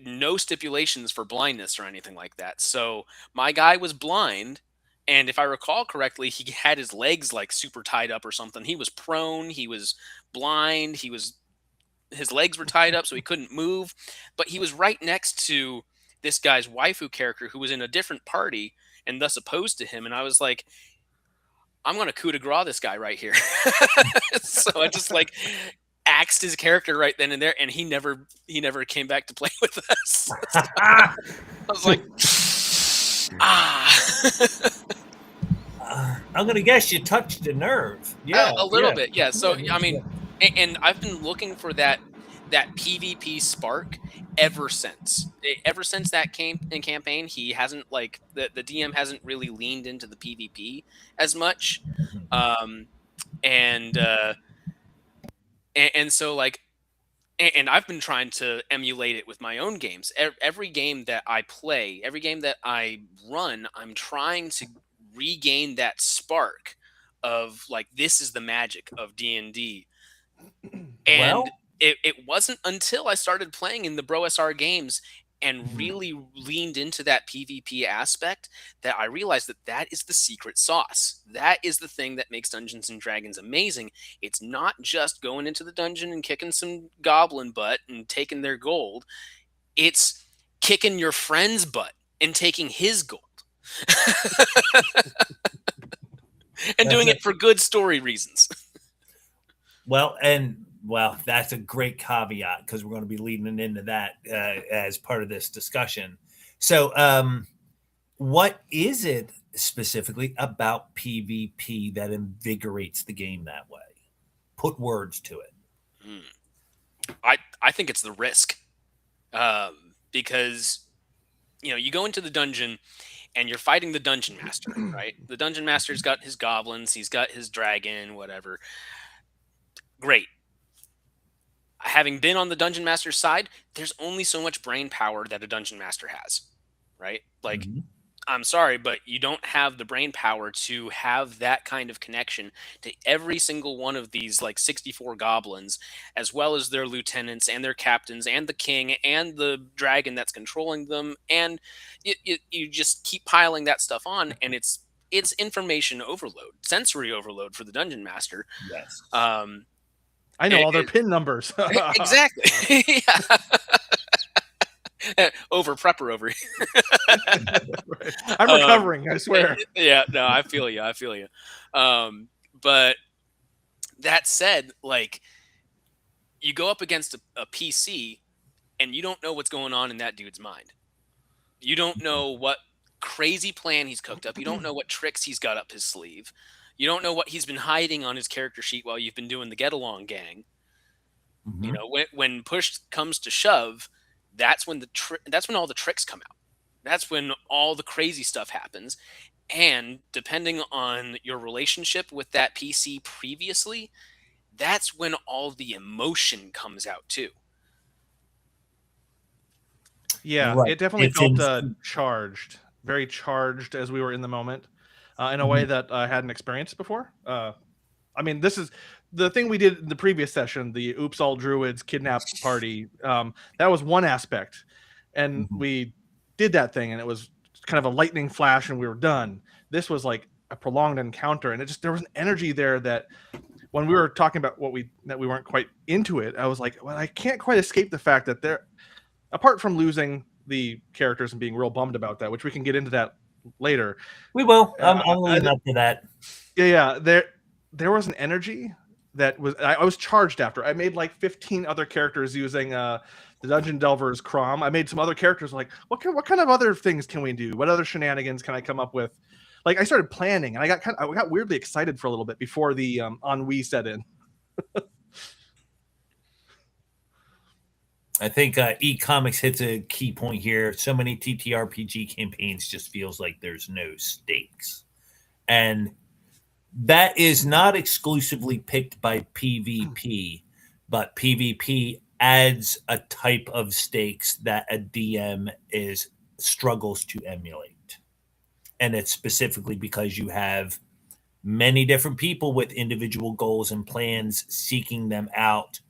No stipulations for blindness or anything like that. So my guy was blind, and if I recall correctly, he had his legs like super tied up or something. He was prone, he was blind, his legs were tied up so he couldn't move, but he was right next to this guy's waifu character who was in a different party and thus opposed to him. And I was like, I'm going to coup de grace this guy right here. So I just like axed his character right then and there, and he never came back to play with us. So I was like, I'm going to guess you touched a nerve. Yeah. A little bit. Yeah. So, I mean, and I've been looking for that PvP spark ever since that came in campaign. He hasn't like the DM hasn't really leaned into the PvP as much. And so like, and I've been trying to emulate it with my own games. Every game that I play, every game that I run, I'm trying to regain that spark of like, this is the magic of D&D. And Well, it wasn't until I started playing in the Bro SR games and really leaned into that PvP aspect that I realized that that is the secret sauce. That is the thing that makes Dungeons and Dragons amazing. It's not just going into the dungeon and kicking some goblin butt and taking their gold. It's kicking your friend's butt and taking his gold. And doing it for good story reasons. well, that's a great caveat because we're going to be leading into that as part of this discussion. So, what is it specifically about PvP that invigorates the game that way? Put words to it. I think it's the risk, because you go into the dungeon and you're fighting the dungeon master, right? The dungeon master's got his goblins, he's got his dragon, whatever. Great. Having been on the dungeon master's side, there's only so much brain power that a dungeon master has, right? Like, I'm sorry, but you don't have the brain power to have that kind of connection to every single one of these like 64 goblins, as well as their lieutenants and their captains and the king and the dragon that's controlling them. And you just keep piling that stuff on, and it's information overload, sensory overload for the dungeon master. Yes. I know all their pin numbers. Exactly. Over prepper over here. I'm recovering, I swear. Yeah, no, I feel you. But that said, like, you go up against a PC and you don't know what's going on in that dude's mind. You don't know what crazy plan he's cooked up. You don't know what tricks he's got up his sleeve. You don't know what he's been hiding on his character sheet while you've been doing the get along gang. When push comes to shove, that's when that's when all the tricks come out. That's when all the crazy stuff happens. And depending on your relationship with that PC previously, that's when all the emotion comes out too. Yeah, Right. it definitely It's felt charged, very charged as we were in the moment, in a way that I hadn't experienced before. I mean, this is the thing we did in the previous session, the Oops All Druids kidnap party. That was one aspect. And we did that thing, and it was kind of a lightning flash, and we were done. This was like a prolonged encounter, and there was an energy there that when we were talking about that we weren't quite into it, I was like, well, I can't quite escape the fact that apart from losing the characters and being real bummed about that, which we can get into that later. We will. I'm leading up to that. Yeah. There was an energy that was, I was charged after. I made like 15 other characters using the Dungeon Delver's Crom. I made some other characters like, what kind of other things can we do? What other shenanigans can I come up with? Like, I started planning, and I got weirdly excited for a little bit before the ennui set in. I think e-comics hits a key point here. So many TTRPG campaigns just feels like there's no stakes. And that is not exclusively picked by PvP, but PvP adds a type of stakes that a DM struggles to emulate. And it's specifically because you have many different people with individual goals and plans seeking them out,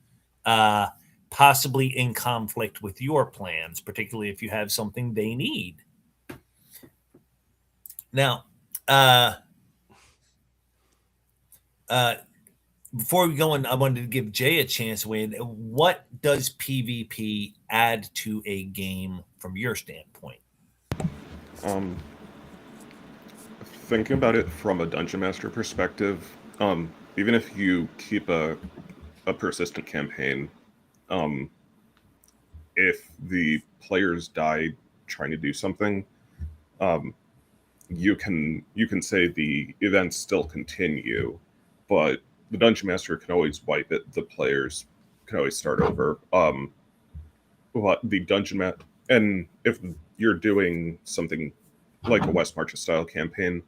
possibly in conflict with your plans, particularly if you have something they need. Now, before we go on, I wanted to give Jay a chance to weigh in. What does PvP add to a game from your standpoint? Thinking about it from a dungeon master perspective, even if you keep a persistent campaign, if the players die trying to do something, you can say the events still continue, but the dungeon master can always wipe it. The players can always start over. But the dungeon and if you're doing something like a West Marches style campaign,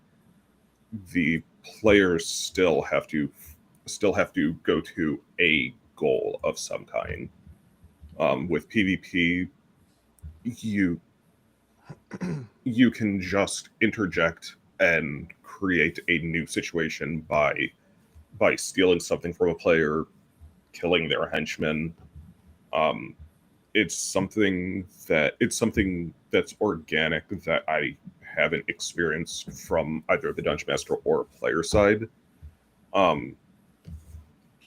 the players still have to go to a goal of some kind. With PvP, you can just interject and create a new situation by stealing something from a player, killing their henchmen. It's something that's organic that I haven't experienced from either the dungeon master or player side.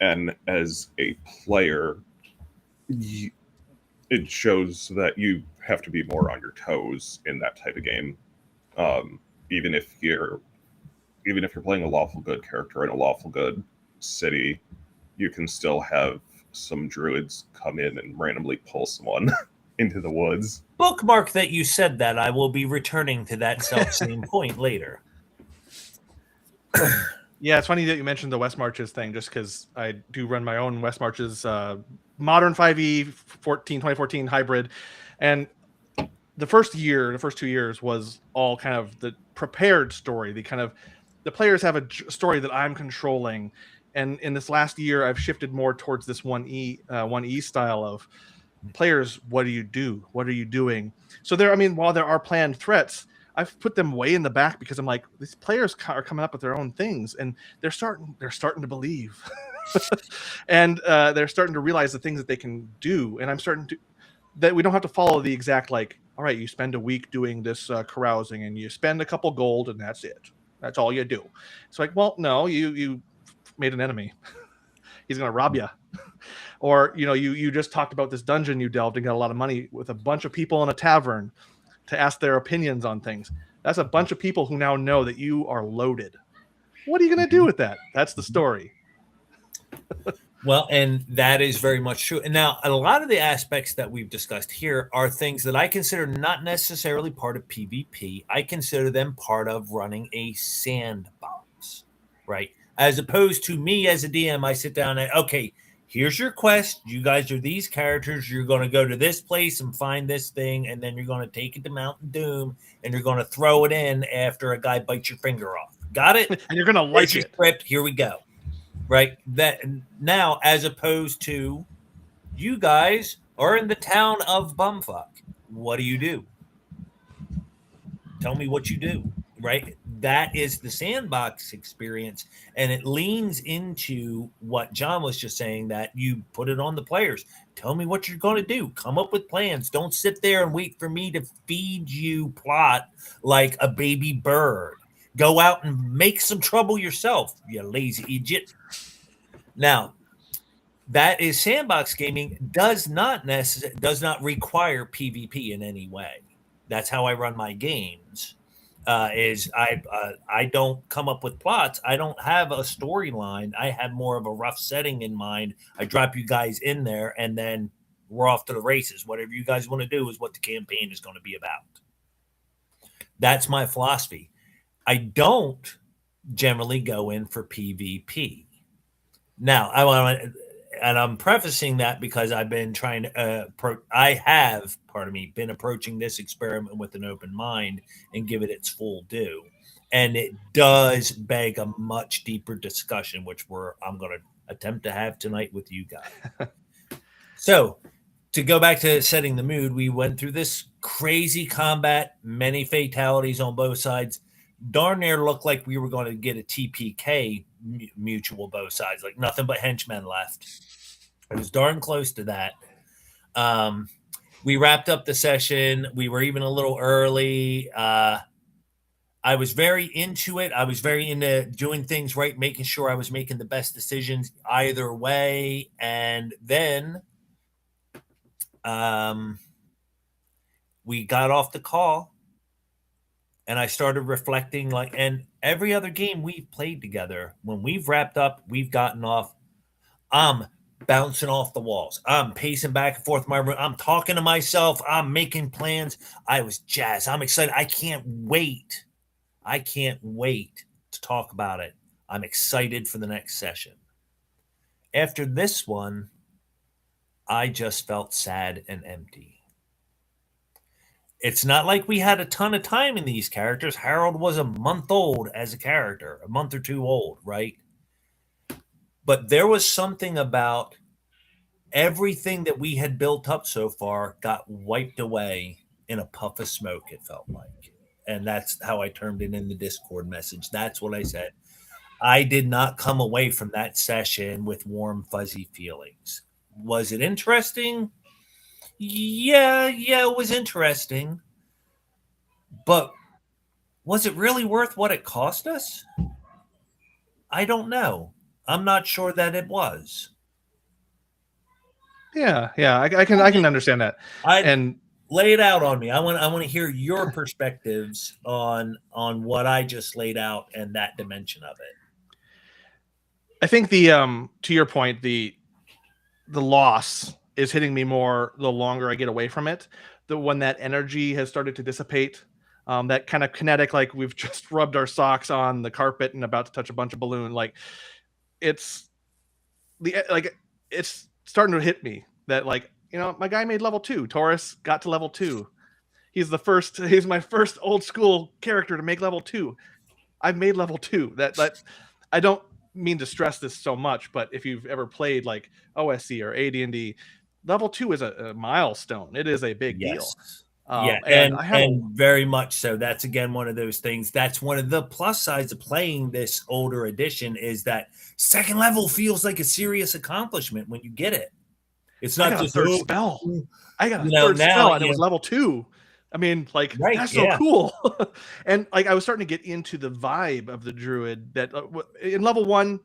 And as a player, it shows that you have to be more on your toes in that type of game. Even if you're playing a lawful good character in a lawful good city, you can still have some druids come in and randomly pull someone into the woods. Bookmark that you said that. I will be returning to that self-same point later. Yeah, it's funny that you mentioned the West Marches thing, just because I do run my own West Marches modern 5e 2014 hybrid. And the first 2 years was all kind of the prepared story. The players have a story that I'm controlling. And in this last year, I've shifted more towards this 1E style of players. What do you do? What are you doing? So while there are planned threats, I've put them way in the back because I'm like, these players are coming up with their own things, and they're starting to believe, and they're starting to realize the things that they can do. And I'm starting to that we don't have to follow the exact like, all right, you spend a week doing this carousing, and you spend a couple gold, and that's it. That's all you do. It's like, well, no, you made an enemy. He's going to rob you. Or, you just talked about this dungeon you delved and got a lot of money with a bunch of people in a tavern to ask their opinions on things. That's a bunch of people who now know that you are loaded. What are you going to do with that? That's the story. Well, and that is very much true. And now, a lot of the aspects that we've discussed here are things that I consider not necessarily part of PvP. I consider them part of running a sandbox, right? As opposed to me as a DM, I sit down and, okay, here's your quest. You guys are these characters. You're going to go to this place and find this thing, and then you're going to take it to Mountain Doom, and you're going to throw it in after a guy bites your finger off. Got it? And you're going to like it. Script. Here we go. Right? That now, as opposed to you guys are in the town of Bumfuck. What do? Tell me what you do. Right? That is the sandbox experience, and it leans into what John was just saying, that you put it on the players. Tell me what you're going to do. Come up with plans. Don't sit there and wait for me to feed you plot like a baby bird. Go out and make some trouble yourself, you lazy idiot. Now, that is sandbox gaming. Does not require PvP in any way. That's how I run my games. I don't come up with plots. I don't have a storyline. I have more of a rough setting in mind. I drop you guys in there, and then we're off to the races. Whatever you guys want to do is what the campaign is going to be about. That's my philosophy. I don't generally go in for PvP. Now, I'm prefacing that because I've been trying to, been approaching this experiment with an open mind and give it its full due. And it does beg a much deeper discussion, which I'm going to attempt to have tonight with you guys. So, to go back to setting the mood, we went through this crazy combat, many fatalities on both sides. Darn near looked like we were going to get a TPK mutual both sides, like nothing but henchmen left. It was darn close to that. We wrapped up the session. We were even a little early. I was very into it. I was very into doing things right, making sure I was making the best decisions either way. And then we got off the call. And I started reflecting, and every other game we've played together, when we've wrapped up, we've gotten off. I'm bouncing off the walls. I'm pacing back and forth in my room. I'm talking to myself. I'm making plans. I was jazzed. I'm excited. I can't wait to talk about it. I'm excited for the next session. After this one, I just felt sad and empty. It's not like we had a ton of time in these characters. Harold was a month old as a character, a month or two old, right? But there was something about everything that we had built up so far got wiped away in a puff of smoke, it felt like. And that's how I termed it in the Discord message. That's what I said. I did not come away from that session with warm, fuzzy feelings. Was it interesting? Yeah, it was interesting. But was it really worth what it cost us? I don't know. I'm not sure that it was. Yeah, I can understand that. And lay it out on me. I want to hear your perspectives on what I just laid out and that dimension of it. I think the to your point, the loss is hitting me more the longer I get away from it. When that energy has started to dissipate, that kind of kinetic, like we've just rubbed our socks on the carpet and about to touch a bunch of balloon, like it's starting to hit me that, like, my guy made level 2. Taurus got to level 2. He's my first old school character to make level 2. I've made level 2. That I don't mean to stress this so much, but if you've ever played like OSC or AD&D, level 2 is a milestone. It is a big deal. Yeah, and very much so. That's again one of those things. That's one of the plus sides of playing this older edition is that second level feels like a serious accomplishment when you get it. It's not just third spell. I got a third spell, and it was level 2. I mean, like, that's so cool. And like, I was starting to get into the vibe of the druid that in level 1,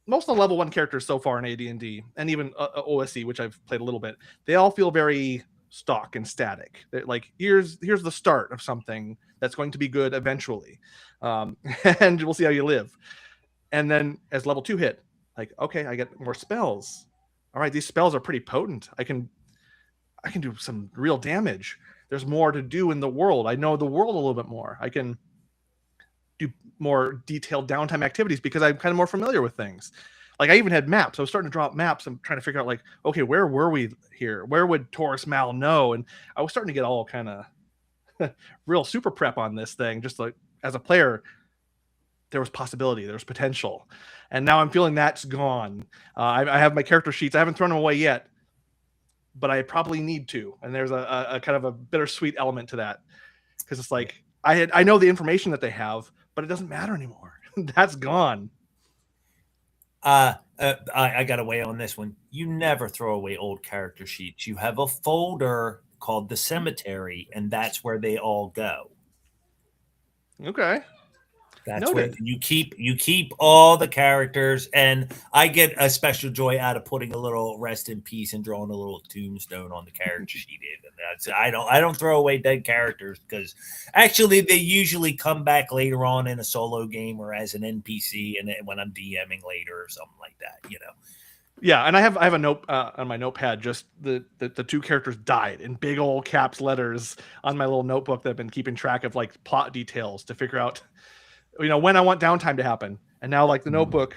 most of the level 1 characters so far in AD&D, and even OSC, which I've played a little bit, they all feel very stock and static. They're like, here's the start of something that's going to be good eventually, and we'll see how you live. And then as level 2 hit, like, okay, I get more spells. All right, these spells are pretty potent. I can do some real damage. There's more to do in the world. I know the world a little bit more. I can do more detailed downtime activities because I'm kind of more familiar with things. Like, I even had maps. I was starting to draw up maps. I'm trying to figure out, like, okay, where were we here? Where would Taurus Mal know? And I was starting to get all kind of real super prep on this thing. Just like, as a player, there was possibility, there was potential. And now I'm feeling that's gone. I have my character sheets. I haven't thrown them away yet, but I probably need to. And there's a kind of a bittersweet element to that, because it's like I know the information that they have, but it doesn't matter anymore. That's gone. I got to weigh on this one. You never throw away old character sheets. You have a folder called the cemetery, and that's where they all go. Okay. That's Noted. Where you keep all the characters, and I get a special joy out of putting a little rest in peace and drawing a little tombstone on the character sheet. And that's, I don't throw away dead characters, because actually they usually come back later on in a solo game or as an NPC, and when I'm DMing later or something like that, Yeah, and I have a note on my notepad. Just the 2 characters died in big old caps letters on my little notebook that I've been keeping track of, like, plot details to figure out, when I want downtime to happen. And now, like, the notebook,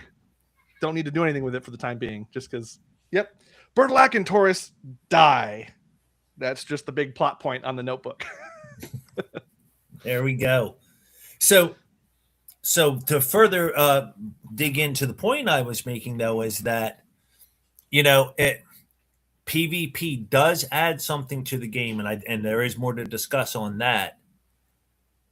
don't need to do anything with it for the time being, just because, yep, Bertolac and Taurus die. That's just the big plot point on the notebook. There we go. So to further dig into the point I was making, though, is that, PvP does add something to the game, and there is more to discuss on that.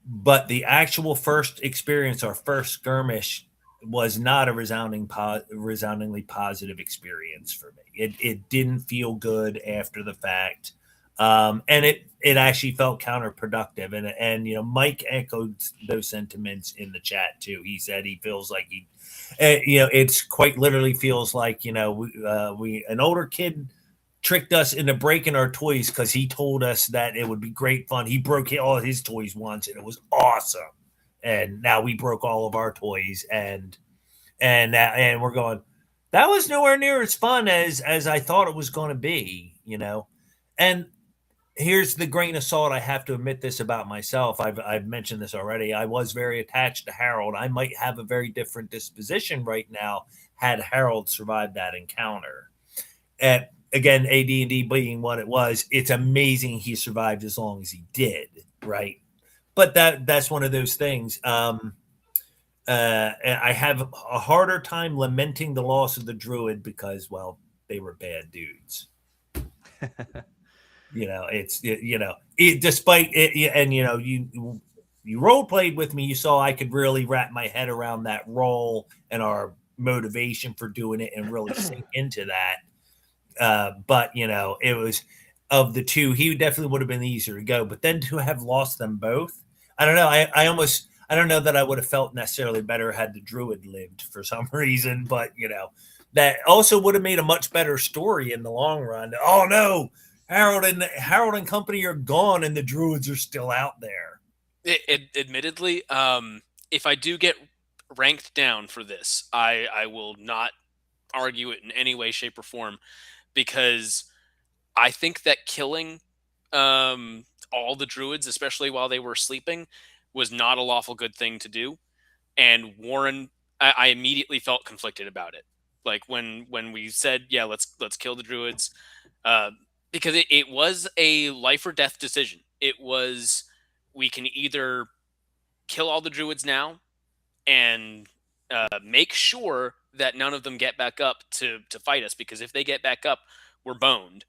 But the actual first experience, our first skirmish, was not a resoundingly positive experience for me. It didn't feel good after the fact, and it actually felt counterproductive. And Mike echoed those sentiments in the chat too. He said he feels like it's quite literally feels like we an older kid tricked us into breaking our toys because he told us that it would be great fun. He broke all his toys once, and it was awesome. And now we broke all of our toys, and we're going, that was nowhere near as fun as I thought it was going to be, And here's the grain of salt. I have to admit this about myself. I've mentioned this already. I was very attached to Harold. I might have a very different disposition right now had Harold survived that encounter. Again, AD&D being what it was, it's amazing he survived as long as he did, right? But that's one of those things. I have a harder time lamenting the loss of the druid because, well, they were bad dudes. Despite it, and you role played with me, you saw I could really wrap my head around that role and our motivation for doing it and really sink into that. But it was of the two, he definitely would have been easier to go. But then to have lost them both, I don't know. I don't know that I would have felt necessarily better had the druid lived for some reason. But that also would have made a much better story in the long run. Oh no, Harold and company are gone, and the druids are still out there. Admittedly, if I do get ranked down for this, I will not argue it in any way, shape, or form, because I think that killing all the druids, especially while they were sleeping, was not a lawful good thing to do. And Warren, I immediately felt conflicted about it. Like when we said, yeah, let's kill the druids, because it was a life or death decision. It was, we can either kill all the druids now and make sure that none of them get back up to fight us, because if they get back up, we're boned.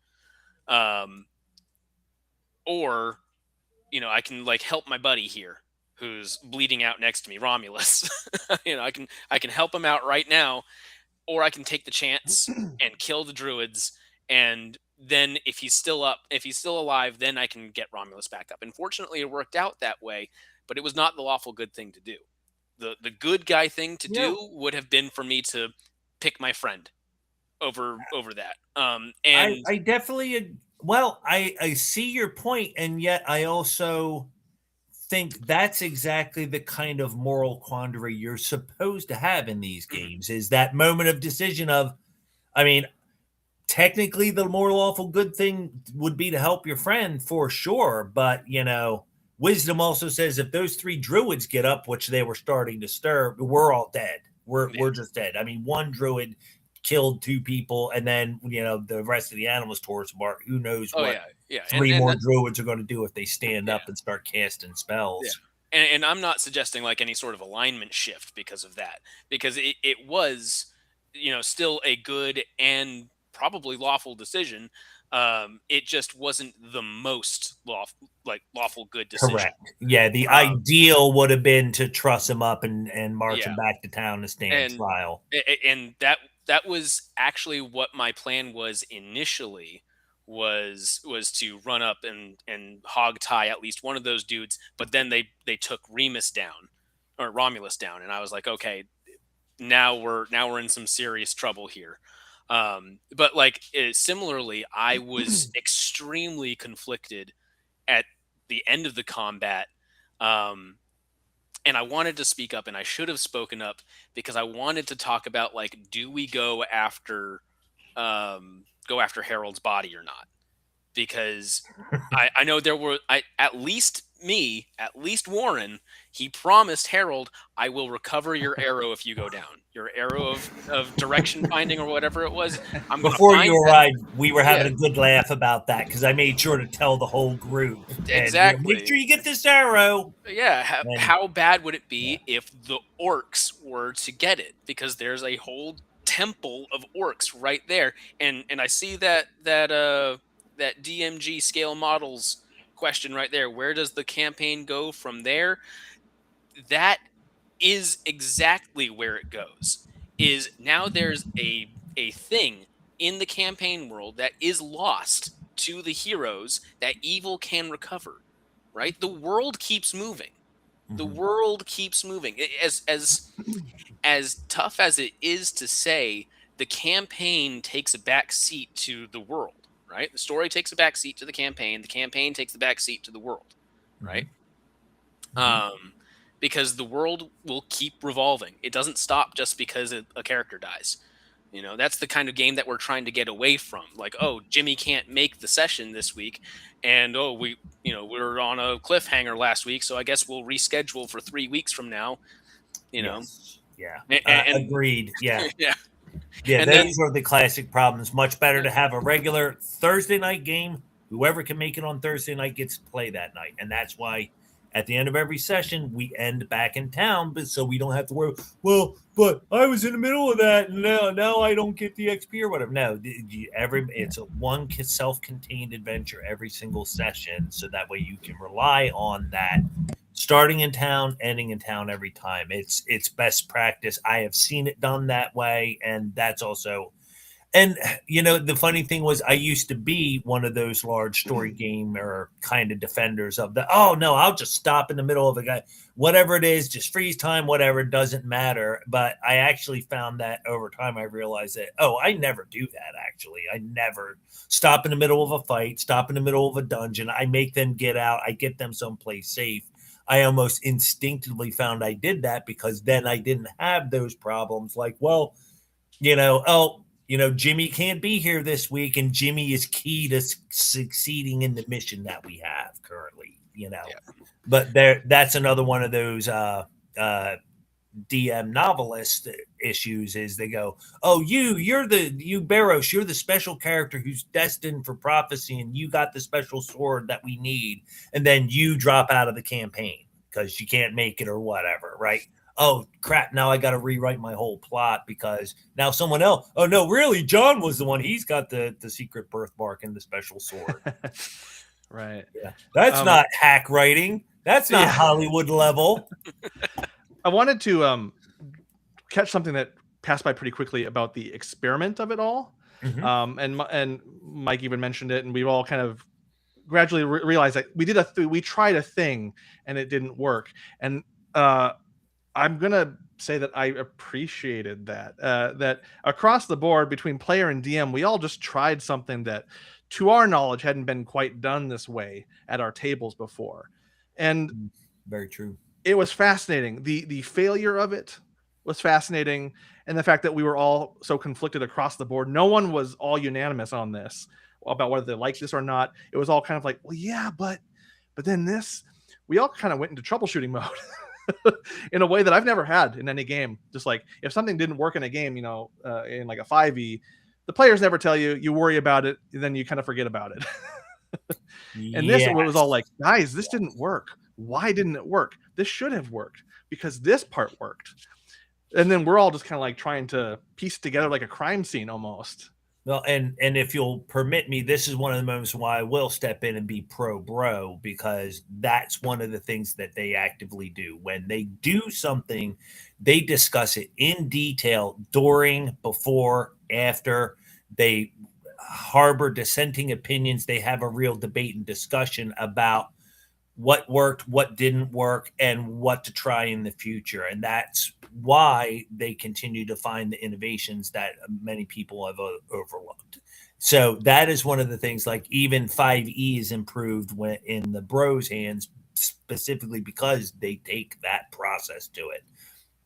Or I can help my buddy here who's bleeding out next to me, Romulus. I can help him out right now, or I can take the chance and kill the druids, and then if he's still alive, then I can get Romulus back up. Unfortunately, it worked out that way, but it was not the lawful good thing to do. The good guy thing to do would have been for me to pick my friend over that. And I definitely, I see your point, and yet I also think that's exactly the kind of moral quandary you're supposed to have in these games, is that moment of decision of, I mean, technically the more lawful good thing would be to help your friend for sure, but wisdom also says if those 3 druids get up, which they were starting to stir, we're all dead. We're just dead. I mean, one druid killed 2 people, and then the rest of the animals tore us apart. Who knows what 3 more druids are going to do if they stand up and start casting spells. And I'm not suggesting any sort of alignment shift because of that, because it was still a good and probably lawful decision. It just wasn't the most lawful good decision. Correct. Yeah, the ideal would have been to truss him up and march him back to town to stand trial. And that was actually what my plan was initially, was to run up and hog tie at least one of those dudes, but then they took Remus down, or Romulus down, and I was like, okay, now we're in some serious trouble here. But similarly, I was extremely conflicted at the end of the combat, and I wanted to speak up, and I should have spoken up, because I wanted to talk about do we go after Harold's body or not? Because I know there were at least Warren, he promised Harold, I will recover your arrow if you go down. Your arrow of direction finding or whatever it was. Before you arrived, we were having a good laugh about that, because I made sure to tell the whole group. Exactly. Make sure you get this arrow. Yeah. How bad would it be if the orcs were to get it? Because there's a whole temple of orcs right there. And I see that DMG scale models question right there. Where does the campaign go from there? That is exactly where it goes. Is now there's a thing in the campaign world that is lost to the heroes that evil can recover, right? The world keeps moving. The world keeps moving. As tough as it is to say, the campaign takes a back seat to the world, right? The story takes a back seat to the campaign. The campaign takes the back seat to the world, right? Because the world will keep revolving. It doesn't stop just because a character dies. That's the kind of game that we're trying to get away from. Jimmy can't make the session this week, and we were on a cliffhanger last week, so I guess we'll reschedule for 3 weeks from now. Yes. Yeah. And agreed. Yeah. Yeah. Yeah, those are the classic problems. Much better to have a regular Thursday night game. Whoever can make it on Thursday night gets to play that night. And that's why at the end of every session, we end back in town, but so we don't have to worry, well, but I was in the middle of that, and now I don't get the XP or whatever. No, it's a one self-contained adventure every single session, so that way you can rely on that starting in town, ending in town every time. It's best practice. I have seen it done that way, and that's also. And the funny thing was, I used to be one of those large story game or kind of defenders of the. Oh no, I'll just stop in the middle of a guy, whatever it is, just freeze time, whatever, it doesn't matter. But I actually found that over time, I realized that I never do that. Actually, I never stop in the middle of a fight, stop in the middle of a dungeon. I make them get out. I get them someplace safe. I almost instinctively found I did that because then I didn't have those problems. Like, well, Jimmy can't be here this week, and Jimmy is key to succeeding in the mission that we have currently. Yeah. But that's another one of those DM novelist issues. Is they go, oh, you Barrows, you're the special character who's destined for prophecy, and you got the special sword that we need, and then you drop out of the campaign because you can't make it or whatever, right? Oh crap, now I got to rewrite my whole plot because now someone else, oh no, really, John was the one, he's got the secret birthmark and the special sword. Right. Yeah, that's not hack writing, that's not Hollywood level. I wanted to catch something that passed by pretty quickly about the experiment of it all. And Mike even mentioned it, and we've all kind of gradually realized that we tried a thing and it didn't work. And I'm gonna say that I appreciated that. That across the board between player and DM, we all just tried something that, to our knowledge, hadn't been quite done this way at our tables before. And very true. It was fascinating. The failure of it was fascinating, and the fact that we were all so conflicted across the board. No one was all unanimous on this about whether they like this or not. It was all kind of like, well, yeah, but then this. We all kind of went into troubleshooting mode. In a way that I've never had in any game. Just like if something didn't work in a game, in like a 5e, the players never tell you. You worry about it, and then you kind of forget about it. And this was all like, guys, this didn't work. Why didn't it work? This should have worked because this part worked. And then we're all just kind of like trying to piece together like a crime scene almost. Well, and if you'll permit me, this is one of the moments why I will step in and be pro bro, because that's one of the things that they actively do. When they do something, they discuss it in detail during, before, after. They harbor dissenting opinions. They have a real debate and discussion about what worked, what didn't work, and what to try in the future. And that's why they continue to find the innovations that many people have overlooked. So that is one of the things, like even 5e is improved when in the bros hands, specifically because they take that process to it.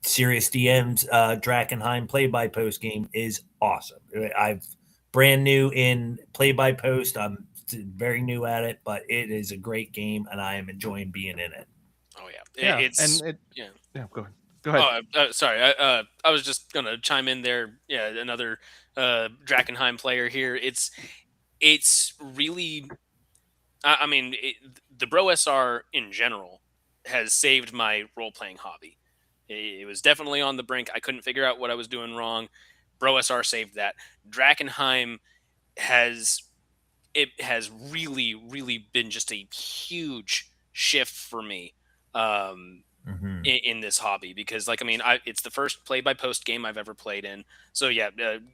Serious DM's Drakenheim play-by-post game is awesome. I've brand new in play-by-post. I'm very new at it, but it is a great game, and I am enjoying being in it. Oh yeah, yeah. Go ahead. Sorry, I was just gonna chime in there. Yeah, another Drakenheim player here. It's really, I mean, the Bro SR in general has saved my role playing hobby. It was definitely on the brink. I couldn't figure out what I was doing wrong. Bro SR saved that. Drakenheim has really, really been just a huge shift for me in this hobby, because it's the first play-by-post game I've ever played in. So yeah,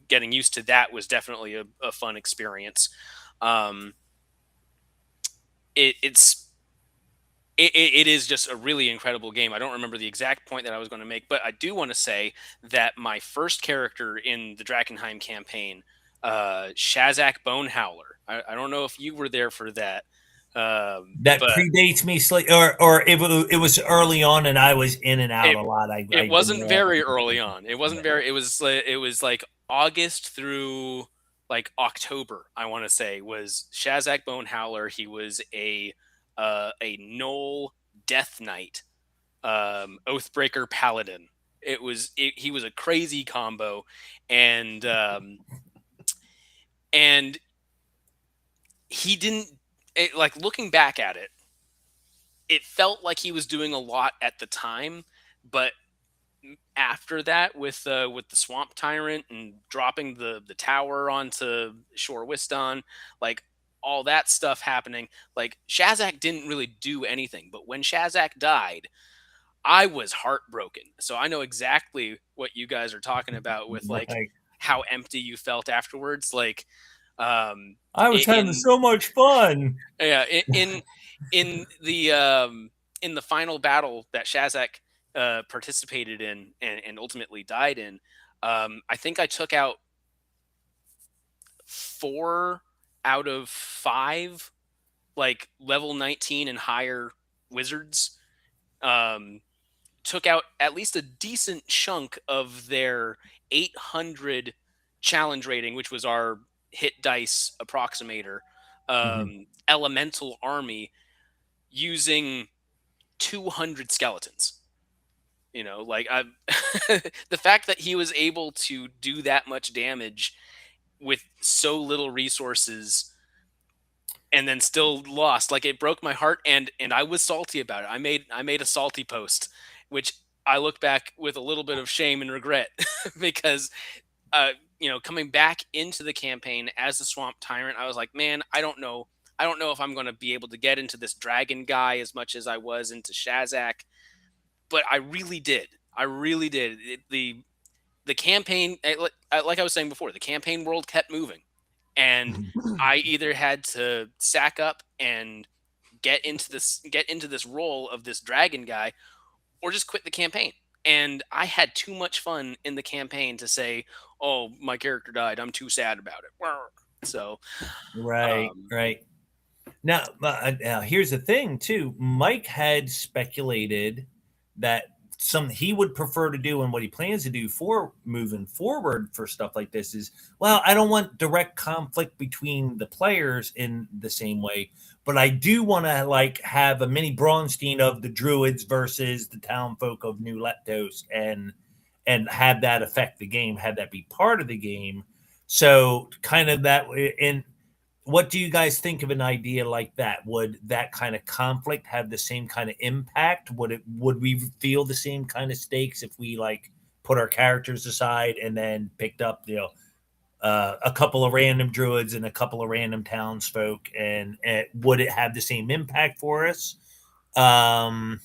getting used to that was definitely a fun experience. It is just a really incredible game. I don't remember the exact point that I was going to make, but I do want to say that my first character in the Drakenheim campaign, Shazak Bone Howler. I don't know if you were there for that. That predates me slightly, or it was early on, and I was in and out a lot. It wasn't very early on. It wasn't very. It was like August through like October. I want to say was Shazak Bone Howler. He was a Knoll Death Knight, Oathbreaker Paladin. He was a crazy combo, and he didn't, like, looking back at it, it felt like he was doing a lot at the time, but after that, with the Swamp Tyrant and dropping the tower onto Shore Wiston, like, all that stuff happening. Like, Shazak didn't really do anything, but when Shazak died, I was heartbroken. So I know exactly what you guys are talking about with like Right. how empty you felt afterwards. Like, um, I was having in so much fun. yeah, in in the final battle that Shazak participated in and ultimately died in, I think I took out 4 out of 5 like level 19 and higher wizards. Um, took out at least a decent chunk of their 800 challenge rating, which was our hit dice approximator, elemental army using 200 skeletons. You know, like I, the fact that he was able to do that much damage with so little resources and then still lost, like, it broke my heart, and I was salty about it. I made a salty post, which I look back with a little bit of shame and regret because coming back into the campaign as the Swamp Tyrant, I was like, man, I don't know if I'm going to be able to get into this dragon guy as much as I was into Shazak, but I really did. I really did. The campaign, like I was saying before, the campaign world kept moving, and I either had to sack up and get into this role of this dragon guy, or just quit the campaign. And I had too much fun in the campaign to say, "Oh, my character died. I'm too sad about it." So, Right, um, right. Now, here's the thing too. Mike had speculated that he would prefer to do, and what he plans to do for moving forward for stuff like this is, well, I don't want direct conflict between the players in the same way, but I do want to like have a mini Braunstein of the druids versus the town folk of New Leptos, and have that affect the game, have that be part of the game. So kind of that, and what do you guys think of an idea like that? Would that kind of conflict have the same kind of impact? Would we feel the same kind of stakes if we like put our characters aside and then picked up a couple of random druids and a couple of random townsfolk, and would it have the same impact for us? Um,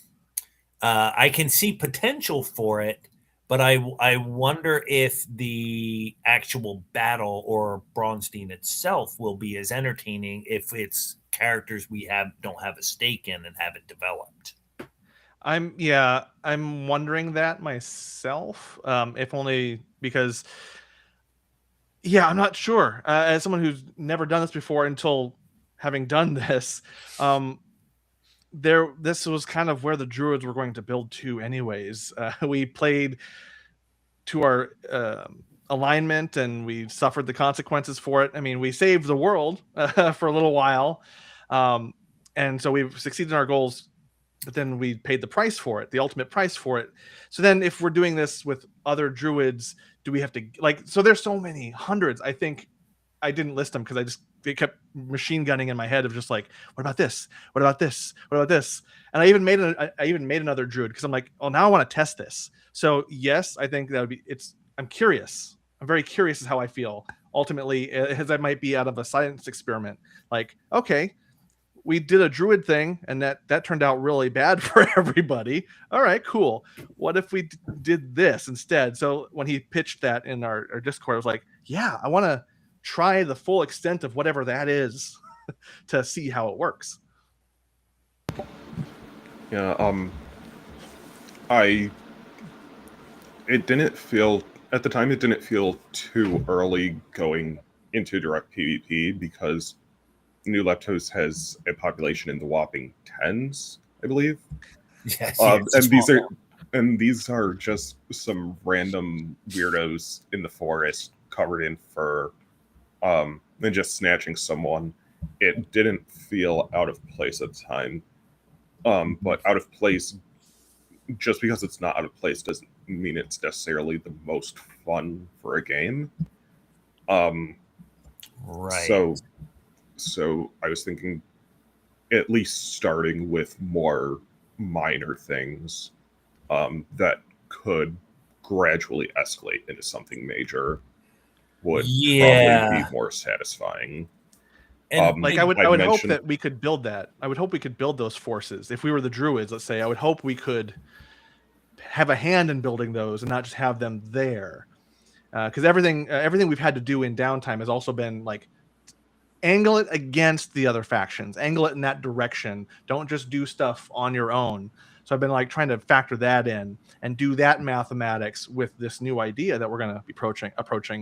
I can see potential for it, but I wonder if the actual battle or Braunstein itself will be as entertaining if it's characters we don't have a stake in and haven't developed. I'm wondering that myself. If only because I'm not sure. As someone who's never done this before until having done this, this was kind of where the druids were going to build to anyways. We played to our alignment and we suffered the consequences for it. I mean, we saved the world for a little while, and so we've succeeded in our goals, but then we paid the price for it, the ultimate price for it. So then if we're doing this with other druids, do we have to, like, so there's so many hundreds. I think I didn't list them because they kept machine gunning in my head of just like, what about this? What about this? What about this? And I even made another druid because I'm like, oh, now I want to test this. So yes, I think that would be, I'm curious. I'm very curious as how I feel ultimately, as I might be out of a science experiment. Like, okay, we did a druid thing and that turned out really bad for everybody. All right, cool. What if we did this instead? So when he pitched that in our Discord, I was like, yeah, I want to try the full extent of whatever that is to see how it works. Yeah, it didn't feel, at the time, it didn't feel too early going into direct PvP because New Leptos has a population in the whopping tens, I believe. Yes, and these are just some random weirdos in the forest covered in fur, and just snatching someone. It didn't feel out of place at the time. But out of place, just because it's not out of place doesn't mean it's necessarily the most fun for a game. Right. So I was thinking at least starting with more minor things that could gradually escalate into something major would probably be more satisfying. And Like I would hope mentioned- that we could build that. I would hope we could build those forces. If we were the druids, let's say, I would hope we could have a hand in building those and not just have them there. Because everything we've had to do in downtime has also been like angle it against the other factions, angle it in that direction. Don't just do stuff on your own. So I've been like trying to factor that in and do that mathematics with this new idea that we're going to be approaching,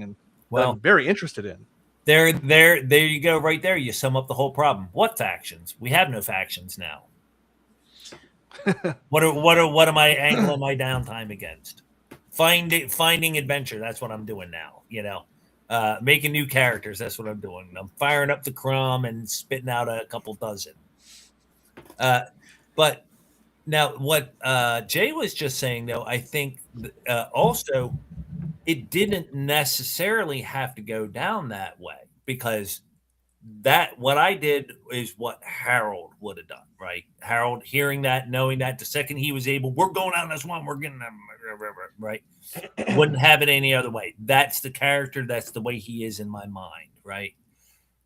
and that I'm very interested in. There you go, right there. You sum up the whole problem. What factions? We have no factions now. What am I angling my downtime against? Finding adventure. That's what I'm doing now. You know, making new characters. That's what I'm doing. I'm firing up the crumb and spitting out a couple dozen. But now, what Jay was just saying, though, I think also it didn't necessarily have to go down that way, because that what I did is what Harold would have done, right? Harold hearing that, knowing that the second he was able, we're going out in this one, we're getting them, right? Wouldn't have it any other way. That's the character. That's the way he is in my mind, right?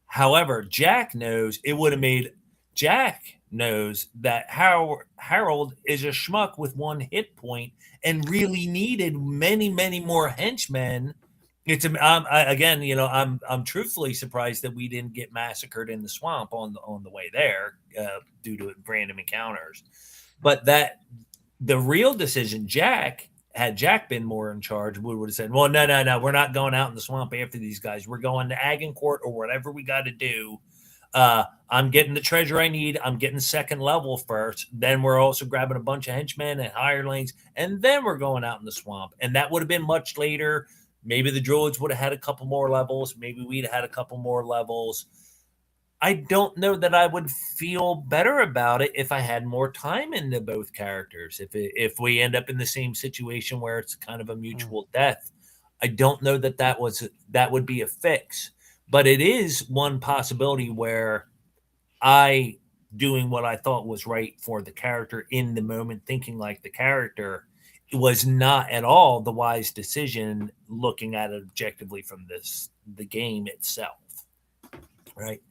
However, Jack knows it would have made Jack knows that Harold is a schmuck with one hit point and really needed many, many more henchmen. It's again, you know, I'm truthfully surprised that we didn't get massacred in the swamp on the way there due to random encounters. But that the real decision, had Jack been more in charge, we would have said, well, no, we're not going out in the swamp after these guys. We're going to Agincourt or whatever we got to do. I'm getting the treasure I need. I'm getting second level first. Then we're also grabbing a bunch of henchmen and hirelings, and then we're going out in the swamp. And that would have been much later. Maybe the druids would have had a couple more levels. Maybe we'd have had a couple more levels. I don't know that I would feel better about it if I had more time into both characters. If we end up in the same situation where it's kind of a mutual death, I don't know that would be a fix. But it is one possibility where I doing what I thought was right for the character in the moment, thinking like the character, was not at all the wise decision looking at it objectively from the game itself. Right.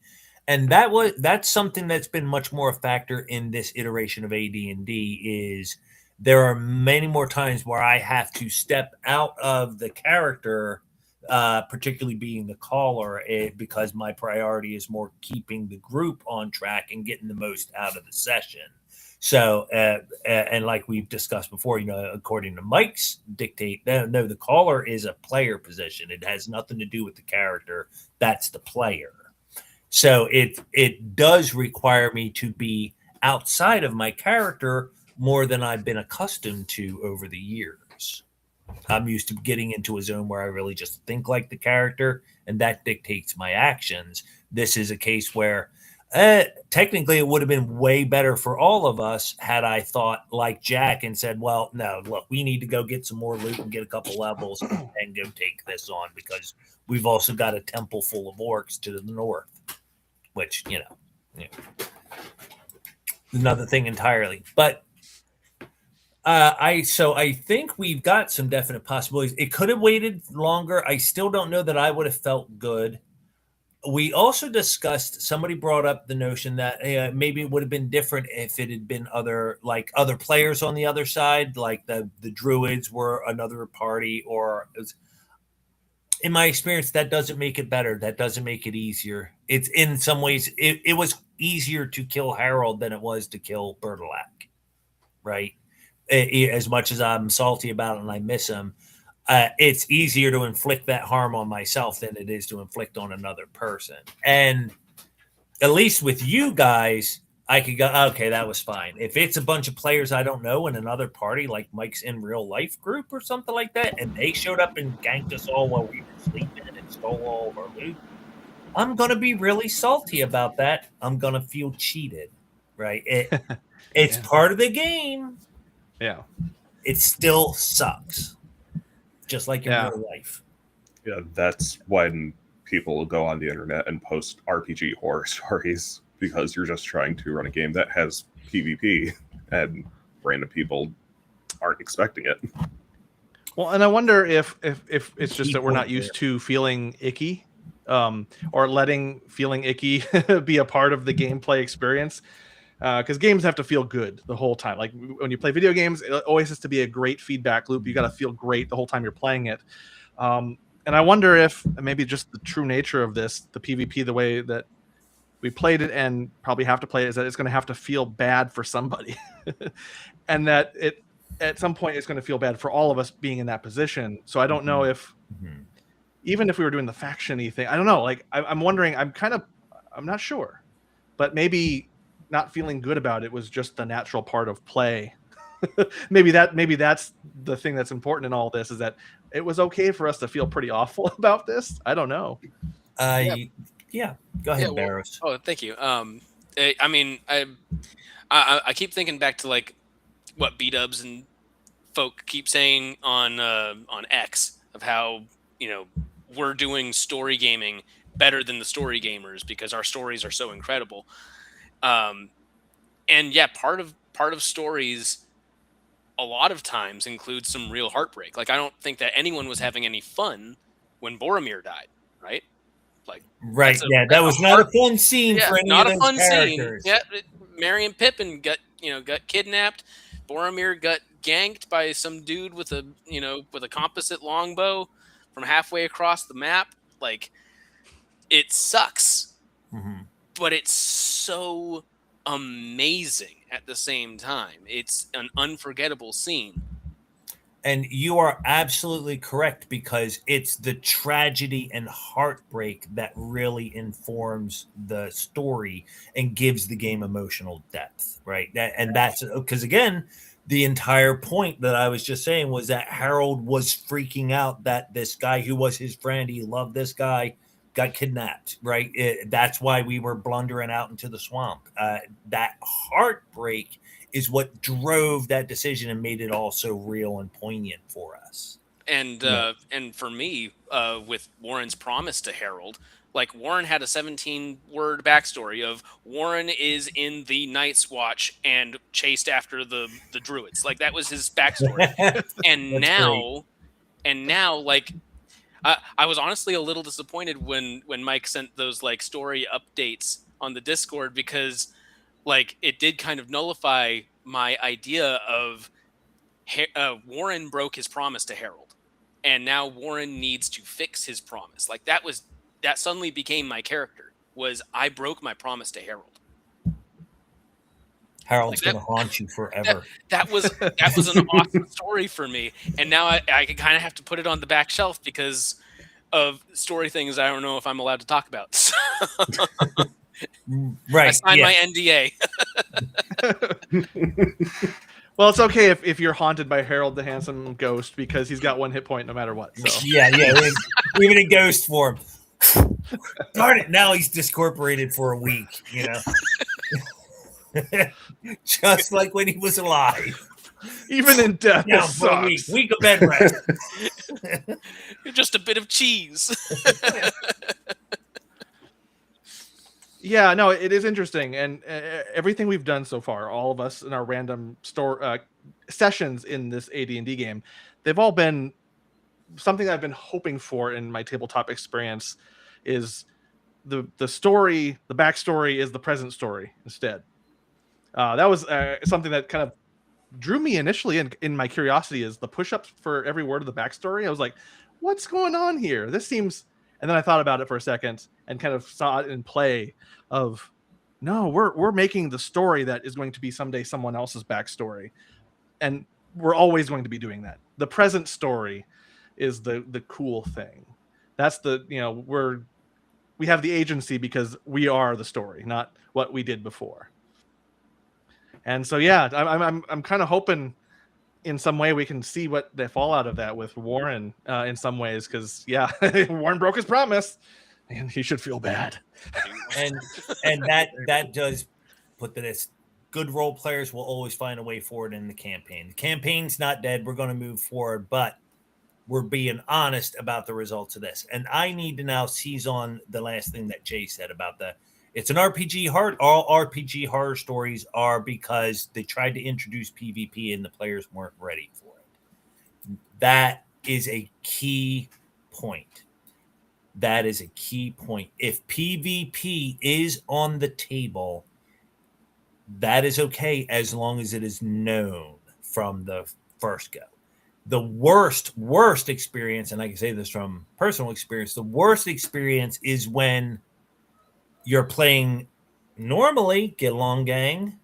And that's something that's been much more a factor in this iteration of AD&D is there are many more times where I have to step out of the character, particularly being the caller, because my priority is more keeping the group on track and getting the most out of the session. So, and like we've discussed before, you know, according to Mike's dictate, no, the caller is a player position. It has nothing to do with the character. That's the player. So it does require me to be outside of my character more than I've been accustomed to over the years. I'm used to getting into a zone where I really just think like the character, and that dictates my actions. This is a case where technically it would have been way better for all of us had I thought like Jack and said, well, no, look, we need to go get some more loot and get a couple levels and go take this on, because we've also got a temple full of orcs to the north, which, you know, another thing entirely. But I think we've got some definite possibilities. It could have waited longer. I still don't know that I would have felt good. We also discussed, somebody brought up the notion that maybe it would have been different if it had been other players on the other side, like the druids were another party, or in my experience, that doesn't make it better. That doesn't make it easier. It's in some ways, it was easier to kill Harold than it was to kill Bertolac, right? As much as I'm salty about it and I miss him, it's easier to inflict that harm on myself than it is to inflict on another person. And at least with you guys, I could go, okay, that was fine. If it's a bunch of players I don't know in another party, like Mike's in real life group or something like that, and they showed up and ganked us all while we were sleeping and stole all of our loot, I'm going to be really salty about that. I'm going to feel cheated, right? It's part of the game. Yeah. It still sucks. Just like in real life. Yeah, that's when people go on the internet and post RPG horror stories, because you're just trying to run a game that has PvP and random people aren't expecting it. Well, and I wonder if it's just that we're not used to feeling icky or letting feeling icky be a part of the gameplay experience. Because games have to feel good the whole time. Like when you play video games, it always has to be a great feedback loop. You got to feel great the whole time you're playing it. And I wonder if maybe just the true nature of this, the PvP, the way that we played it and probably have to play it, is that it's going to have to feel bad for somebody. And that it at some point it's going to feel bad for all of us being in that position. So I don't know if even if we were doing the faction-y thing, I don't know. Like I'm wondering, I'm not sure, but maybe not feeling good about it was just the natural part of play. maybe that's the thing that's important in all this, is that it was okay for us to feel pretty awful about this. I don't know. Yeah. Go ahead, Barrows. Oh, thank you. I mean, I keep thinking back to like what B-dubs and folk keep saying on X of how, you know, we're doing story gaming better than the story gamers because our stories are so incredible. And yeah, part of stories a lot of times includes some real heartbreak. Like I don't think that anyone was having any fun when Boromir died, right? Like that was not a fun scene for any not of a those fun characters. scene. Yeah, Merry and Pippin got kidnapped. Boromir got ganked by some dude with a composite longbow from halfway across the map. Like it sucks, but it's so amazing at the same time. It's an unforgettable scene. And you are absolutely correct, because it's the tragedy and heartbreak that really informs the story and gives the game emotional depth, right? That's because, again, the entire point that I was just saying was that Harold was freaking out that this guy who was his friend, he loved this guy, got kidnapped, right? That's why we were blundering out into the swamp. That heartbreak is what drove that decision and made it all so real and poignant for us. And and for me, with Warren's promise to Harold, like Warren had a 17-word backstory of Warren is in the Night's Watch and chased after the druids. Like that was his backstory. and now, like I was honestly a little disappointed when Mike sent those like story updates on the Discord, because like it did kind of nullify my idea of Warren broke his promise to Harold, and now Warren needs to fix his promise. Like that suddenly became my character, was I broke my promise to Harold. Harold's going to haunt you forever. That was an awesome story for me, and now I kind of have to put it on the back shelf because of story things I don't know if I'm allowed to talk about. Right. I signed my NDA. Well, it's okay if you're haunted by Harold the Handsome Ghost, because he's got 1 hit point no matter what. So. Yeah. Even in ghost form. Darn it! Now he's discorporated for a week. Just like when he was alive. Even in death, now for a week of bed rest. You're just a bit of cheese. Yeah, no, it is interesting, and everything we've done so far, all of us in our random sessions in this AD&D game, they've all been something that I've been hoping for in my tabletop experience. Is the story, the backstory is the present story instead. That was something that kind of drew me initially in my curiosity, is the push-ups for every word of the backstory. I was like, what's going on here? This seems... And then I thought about it for a second and kind of saw it in play of, no, we're making the story that is going to be someday someone else's backstory. And we're always going to be doing that. The present story is the cool thing. That's we have the agency because we are the story, not what we did before. And so, yeah, I'm kind of hoping in some way we can see what the fallout of that with Warren in some ways, because Warren broke his promise and he should feel bad. And that does put this. Good role players will always find a way forward in the campaign. The campaign's not dead. We're going to move forward, but we're being honest about the results of this. And I need to now seize on the last thing that Jay said about it's an RPG all RPG horror stories are because they tried to introduce PvP and the players weren't ready for it. That is a key point. That is a key point. If PvP is on the table, that is okay as long as it is known from the first go. The worst experience, and I can say this from personal experience, the worst experience is when you're playing normally, get along gang,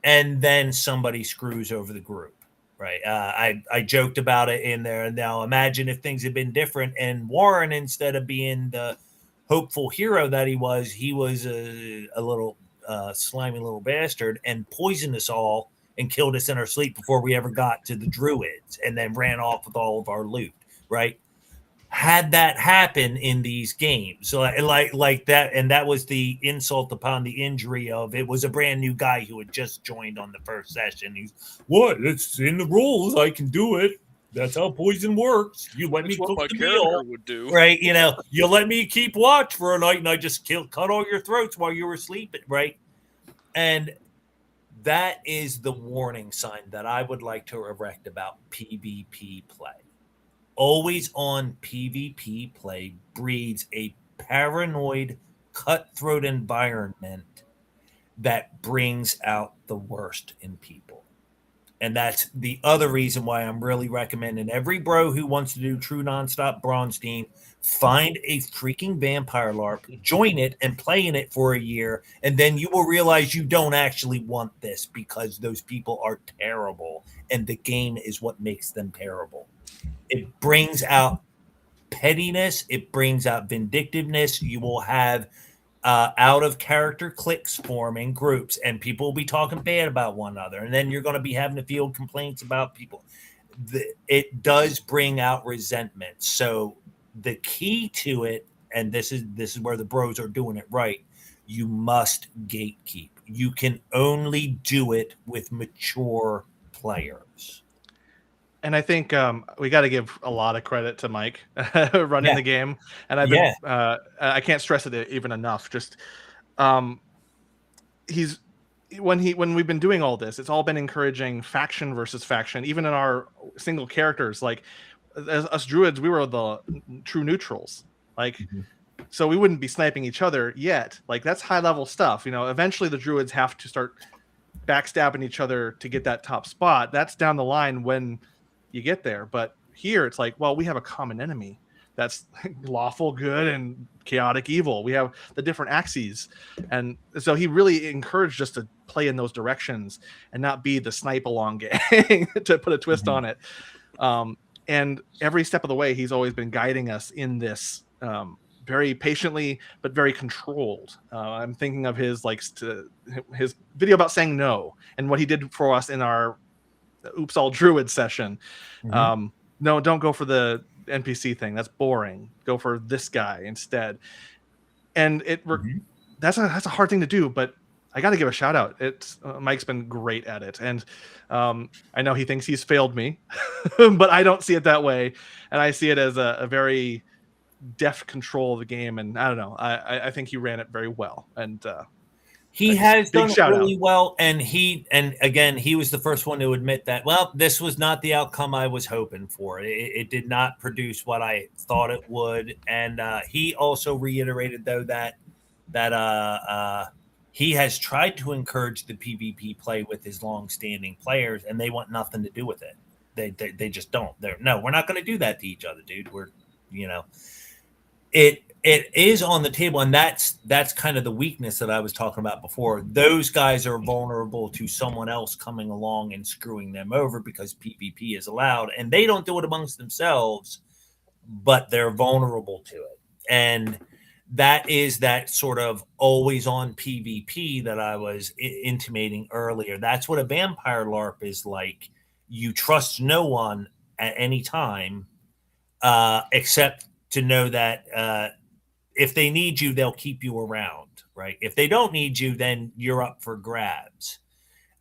and then somebody screws over the group. Right. I joked about it in there. Now imagine if things had been different and Warren, instead of being the hopeful hero that he was a little slimy little bastard and poisoned us all and killed us in our sleep before we ever got to the druids and then ran off with all of our loot. Right. Had that happen in these games, so like that, and that was the insult upon the injury of it was a brand new guy who had just joined on the first session. He's what? It's in the rules. I can do it. That's how poison works. You let me cook the meal, would do. right? You let me keep watch for a night, and I just cut all your throats while you were sleeping, right? And that is the warning sign that I would like to erect about PvP play. Always on PvP play breeds a paranoid, cutthroat environment that brings out the worst in people. And that's the other reason why I'm really recommending every bro who wants to do true nonstop Bronstein, find a freaking vampire LARP, join it, and play in it for a year. And then you will realize you don't actually want this because those people are terrible. And the game is what makes them terrible. It brings out pettiness. It brings out vindictiveness. You will have out of character cliques forming groups, and people will be talking bad about one another. And then you're going to be having to field complaints about people. It does bring out resentment. So the key to it, and this is where the bros are doing it right, you must gatekeep. You can only do it with mature players. And I think we got to give a lot of credit to Mike running the game. And I've been, I can't stress it even enough. Just when we've been doing all this, it's all been encouraging faction versus faction, even in our single characters. Like as us druids, we were the true neutrals. Like, so we wouldn't be sniping each other yet. Like that's high level stuff. Eventually the druids have to start backstabbing each other to get that top spot. That's down the line when you get there. But here it's like, well, we have a common enemy that's lawful good and chaotic evil. We have the different axes. And so he really encouraged us to play in those directions and not be the snipe along gang to put a twist on it. And every step of the way, he's always been guiding us in this very patiently, but very controlled. I'm thinking of his video about saying no and what he did for us in our Oops All Druid session. No, don't go for the NPC thing. That's boring. Go for this guy instead. And that's a hard thing to do, but I got to give a shout out. Mike's been great at it. And I know he thinks he's failed me, but I don't see it that way. And I see it as a very deft control of the game. And I don't know. I think he ran it very well. And he has done it really well, and he was the first one to admit that, well, this was not the outcome I was hoping for. It did not produce what I thought it would. And he also reiterated, though, that he has tried to encourage the PvP play with his long-standing players, and they want nothing to do with it. They just don't. No, we're not going to do that to each other, dude. It is on the table, and that's kind of the weakness that I was talking about before. Those guys are vulnerable to someone else coming along and screwing them over because PvP is allowed, and they don't do it amongst themselves, but they're vulnerable to it. And that is that sort of always on PvP that I was intimating earlier. That's what a vampire LARP is like. You trust no one at any time, except to know that if they need you, they'll keep you around, right? If they don't need you, then you're up for grabs.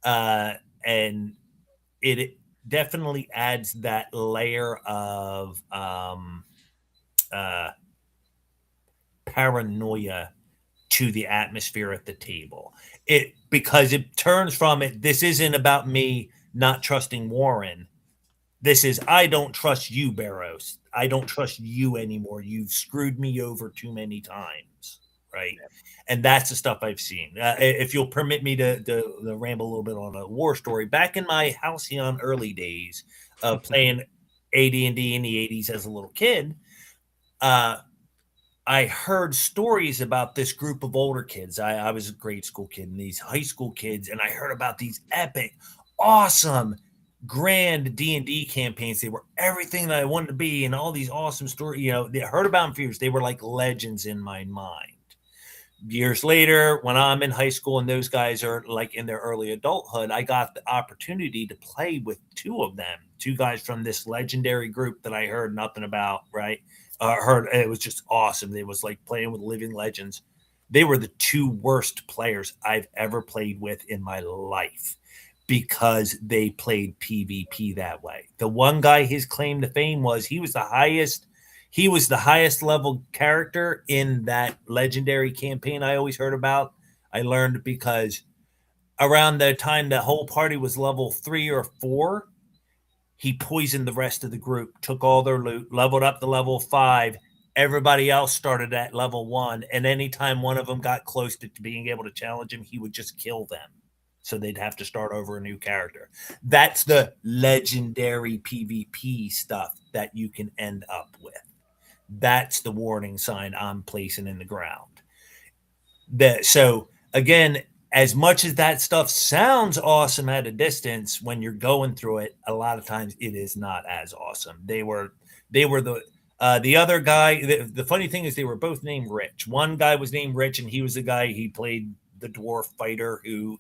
And it definitely adds that layer of paranoia to the atmosphere at the table. Because it turns from it, this isn't about me not trusting Warren. This is, I don't trust you, Barrows. I don't trust you anymore. You've screwed me over too many times, right? And that's the stuff I've seen. If you'll permit me to ramble a little bit on a war story, back in my halcyon early days of playing AD&D in the 80s as a little kid, I heard stories about this group of older kids. I was a grade school kid and these high school kids, and I heard about these epic, awesome, grand D&D campaigns. They were everything that I wanted to be, and all these awesome stories. They heard about them for years. They were like legends in my mind. Years later, when I'm in high school and those guys are like in their early adulthood, I got the opportunity to play with two of them, two guys from this legendary group that I heard nothing about, right? Heard it was just awesome. It was like playing with living legends. They were the two worst players I've ever played with in my life because they played PvP that way. The one guy, his claim to fame was he was the highest level character in that legendary campaign I always heard about. I learned because around the time the whole party was level 3 or 4, he poisoned the rest of the group, took all their loot, leveled up to level 5. Everybody else started at level 1. And anytime one of them got close to being able to challenge him, he would just kill them. So they'd have to start over a new character. That's the legendary PvP stuff that you can end up with. That's the warning sign I'm placing in the ground. So again, as much as that stuff sounds awesome at a distance, when you're going through it, a lot of times it is not as awesome. They were the other guy. The funny thing is they were both named Rich. One guy was named Rich, and he was the guy, he played the dwarf fighter who,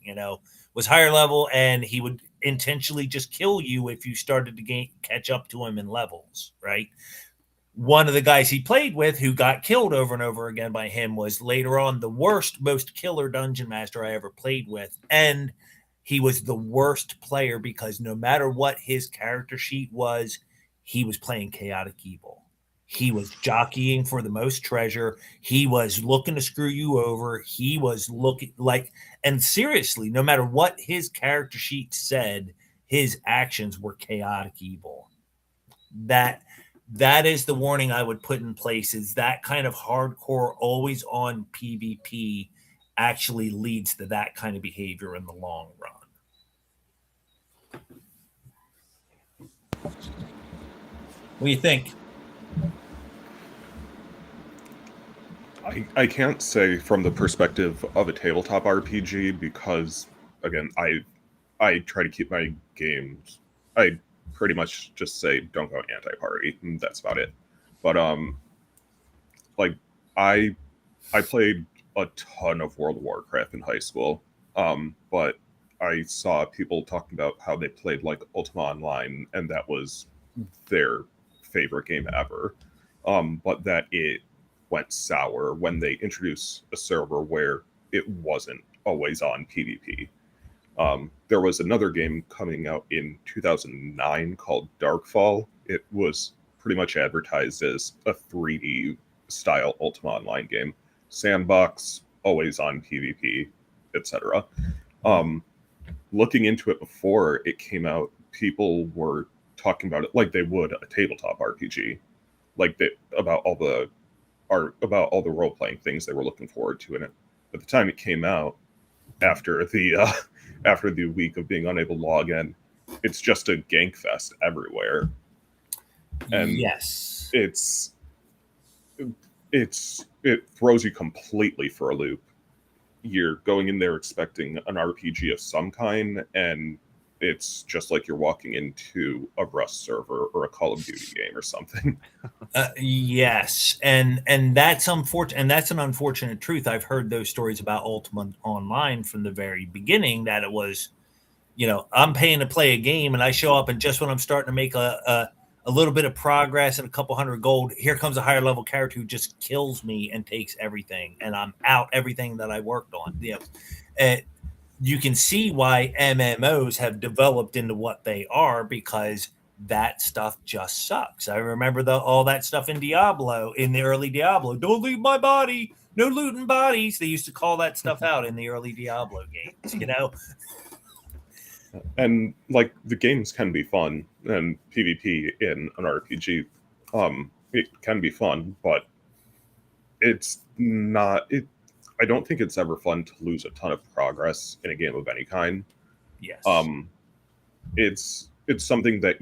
was higher level, and he would intentionally just kill you if you started to catch up to him in levels, right? One of the guys he played with who got killed over and over again by him was later on the worst, most killer dungeon master I ever played with. And he was the worst player because no matter what his character sheet was, he was playing chaotic evil. He was jockeying for the most treasure. He was looking to screw you over. He was looking like, and seriously, no matter what his character sheet said, his actions were chaotic evil. That is the warning I would put in place, is that kind of hardcore, always on PvP actually leads to that kind of behavior in the long run. What do you think? I can't say from the perspective of a tabletop RPG because, again, I try to keep my games. I pretty much just say don't go anti-party, and that's about it. But like I played a ton of World of Warcraft in high school, but I saw people talking about how they played like Ultima Online, and that was their favorite game ever. But that it went sour when they introduced a server where it wasn't always on PvP. There was another game coming out in 2009 called Darkfall. It was pretty much advertised as a 3D style Ultima Online game. Sandbox, always on PvP, etc. Looking into it before it came out, people were talking about it like they would a tabletop RPG, about all the role playing things they were looking forward to in it. At the time it came out, after the week of being unable to log in, it's just a gank fest everywhere, and yes, it throws you completely for a loop. You're going in there expecting an RPG of some kind, and it's just like you're walking into a Rust server or a Call of Duty game or something. Yes, and that's unfortunate, and that's an unfortunate truth. I've heard those stories about Ultima Online from the very beginning, that it was, I'm paying to play a game, and I show up, and just when I'm starting to make a little bit of progress and a couple hundred gold, here comes a higher level character who just kills me and takes everything, and I'm out everything that I worked on. You can see why MMOs have developed into what they are, because that stuff just sucks. I remember all that stuff in Diablo, in the early Diablo. Don't leave my body. No looting bodies. They used to call that stuff out in the early Diablo games, And like the games can be fun, and PvP in an RPG It can be fun, but it's not. I don't think it's ever fun to lose a ton of progress in a game of any kind. Yes. It's something that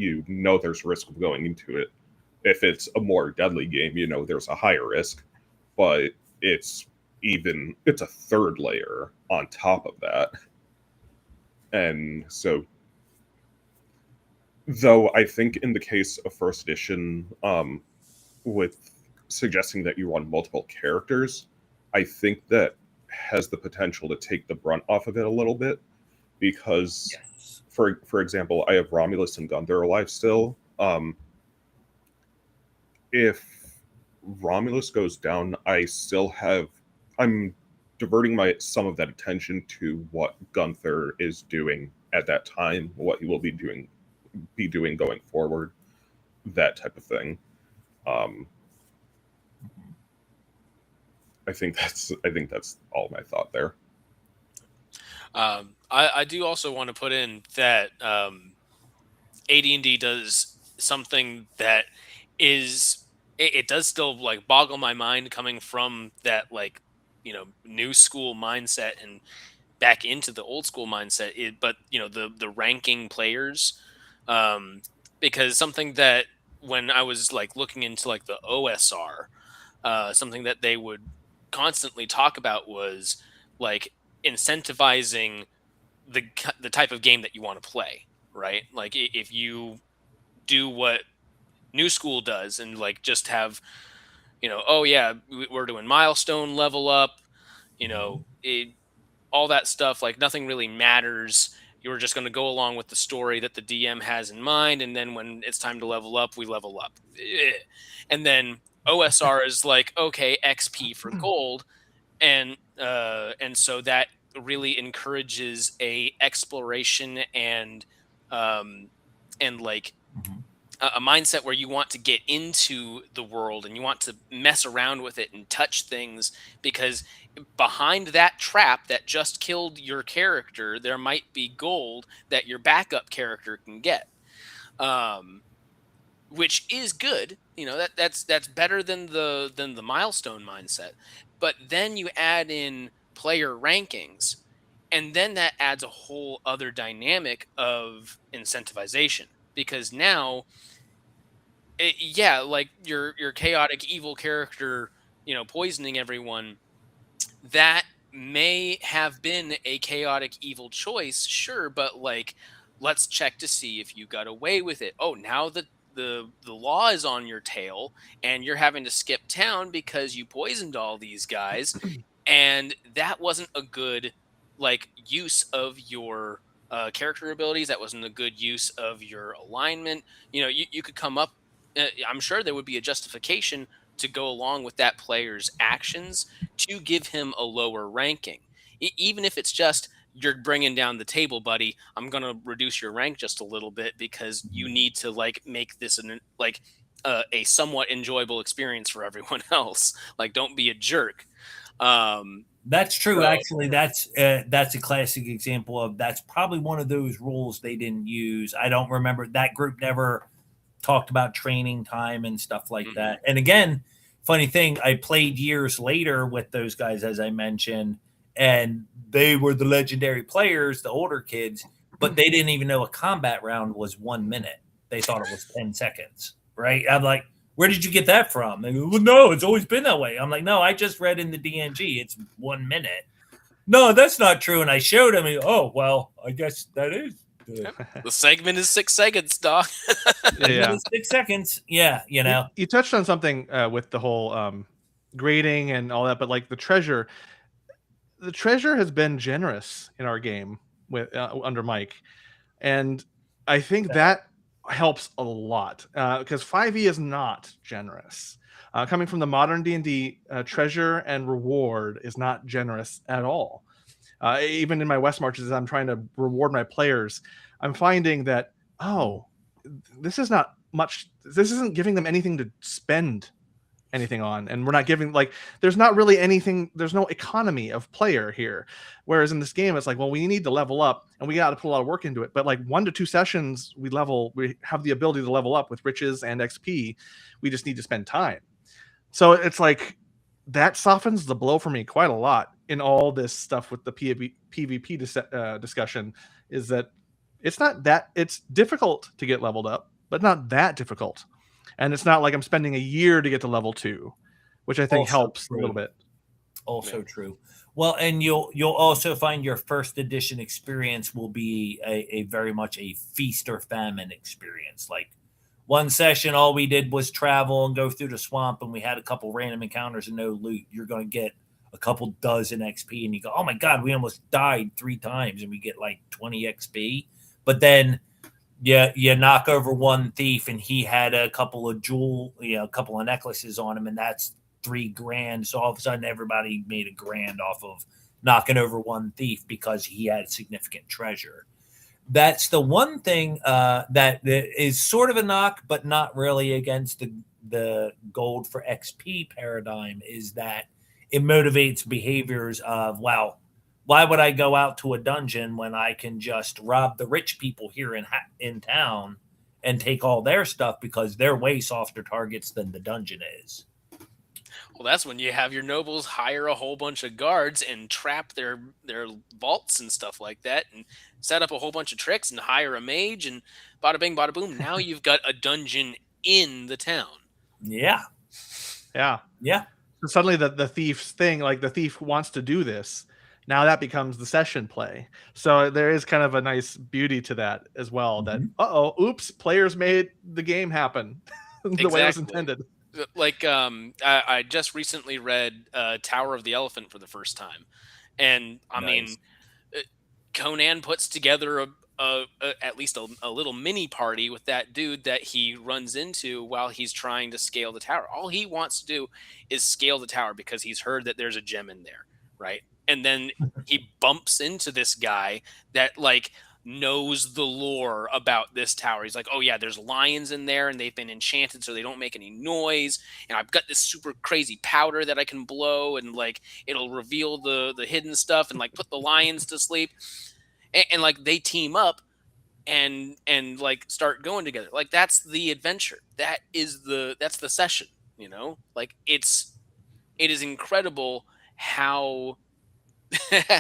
there's risk of going into it. If it's a more deadly game, there's a higher risk, but it's a third layer on top of that. And so, though I think in the case of first edition, with suggesting that you run multiple characters, I think that has the potential to take the brunt off of it a little bit, because Yes. for example, I have Romulus and Gunther alive still. If Romulus goes down, I'm diverting some of that attention to what Gunther is doing at that time, what he will be doing going forward, that type of thing. I think that's all my thought there. I do also want to put in that AD&D does something that is it does still like boggle my mind, coming from that new school mindset and back into the old school mindset. But the ranking players, because something that when I was like looking into like the OSR, something that they would constantly talk about was like incentivizing the type of game that you want to play, right? Like if you do what new school does and like just have, oh yeah, we're doing milestone level up, all that stuff, like nothing really matters. You're just going to go along with the story that the DM has in mind, and then when it's time to level up, we level up. And then OSR is like, okay, XP for gold, and so that really encourages a exploration and like a mindset where you want to get into the world and you want to mess around with it and touch things, because behind that trap that just killed your character, there might be gold that your backup character can get, which is good. That's better than the milestone mindset. But then you add in player rankings, and then that adds a whole other dynamic of incentivization, because now yeah, like your chaotic evil character, poisoning everyone, that may have been a chaotic evil choice, sure, but like let's check to see if you got away with it. Oh, now the law is on your tail and you're having to skip town because you poisoned all these guys, and that wasn't a good like use of your character abilities. That wasn't a good use of your alignment. You could come up, I'm sure there would be a justification to go along with that player's actions to give him a lower ranking. Even if it's just you're bringing down the table, buddy, I'm going to reduce your rank just a little bit because you need to like make this a somewhat enjoyable experience for everyone else. Like, don't be a jerk. That's true. So, Actually, that's a classic example of that's probably one of those rules they didn't use. I don't remember that group never talked about training time and stuff like that. And again, funny thing, I played years later with those guys, as I mentioned, and they were the legendary players, the older kids, but they didn't even know a combat round was 1 minute. They thought it was 10 seconds, right? I'm like, where did you get that from? They go, well, no, it's always been that way. I'm like, no, I just read in the DNG, it's 1 minute. No, that's not true. And I showed him, oh, well, I guess that is. The segment is 6 seconds, Doc. Yeah. 6 seconds. Yeah, You touched on something with the whole grading and all that, but like the treasure has been generous in our game with under Mike, and I think that helps a lot because 5e is not generous. Coming from the modern D&D, treasure and reward is not generous at all. Even in my West Marches, as I'm trying to reward my players, I'm finding that, this is not much. This isn't giving them anything to spend anything on, and we're not giving like there's not really anything, there's no economy of player here, whereas in this game it's like, well, we need to level up and we got to put a lot of work into it, but like 1 to 2 sessions we have the ability to level up with riches and XP. We just need to spend time. So it's like that softens the blow for me quite a lot in all this stuff with the PvP discussion, is that it's difficult to get leveled up, but not that difficult. And it's not like I'm spending a year to get to level 2, which I think Also helps true. a little bit. Also true. Well, and you'll also find your first edition experience will be a very much a feast or famine experience. Like one session, all we did was travel and go through the swamp, and we had a couple random encounters and no loot. You're going to get a couple dozen XP, and you go, oh my God, we almost died 3 times, and we get like 20 XP. But then you knock over one thief, and he had a couple of a couple of necklaces on him, and that's $3,000. So all of a sudden, everybody made $1,000 off of knocking over one thief because he had significant treasure. That's the one thing that is sort of a knock, but not really against the gold for XP paradigm, is that it motivates behaviors of, wow, why would I go out to a dungeon when I can just rob the rich people here in town and take all their stuff because they're way softer targets than the dungeon is? Well, that's when you have your nobles hire a whole bunch of guards and trap their vaults and stuff like that, and set up a whole bunch of tricks and hire a mage, and bada bing, bada boom. Now you've got a dungeon in the town. Yeah. So suddenly the thief's thing, like the thief wants to do this. Now that becomes the session play. So there is kind of a nice beauty to that as well. That oops, players made the game happen the way it was intended. Like I just recently read Tower of the Elephant for the first time, and I mean, Conan puts together at least a little mini party with that dude that he runs into while he's trying to scale the tower. All he wants to do is scale the tower because he's heard that there's a gem in there, right? And then he bumps into this guy that like knows the lore about this tower. He's like, oh yeah, there's lions in there and they've been enchanted so they don't make any noise, and I've got this super crazy powder that I can blow, and like it'll reveal the hidden stuff and like put the lions to sleep, and like they team up and like start going together. Like that's the adventure. That's the session, you know? Like it is incredible how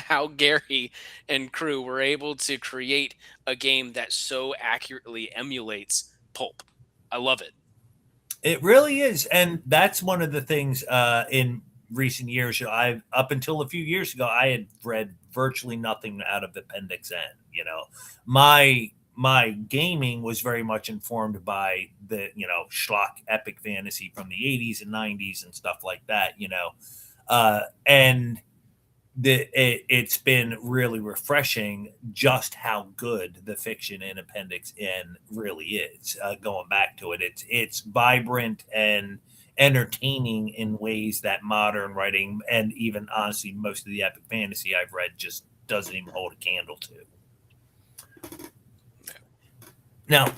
how Gary and crew were able to create a game that so accurately emulates pulp. I love it. It really is. And that's one of the things in recent years. Up until a few years ago, I had read virtually nothing out of Appendix N. You know, my gaming was very much informed by the, schlock epic fantasy from the 80s and 90s and stuff like that, and it's been really refreshing just how good the fiction in Appendix N really is. Going back to it, it's vibrant and entertaining in ways that modern writing, and even honestly most of the epic fantasy I've read, just doesn't even hold a candle to. Now,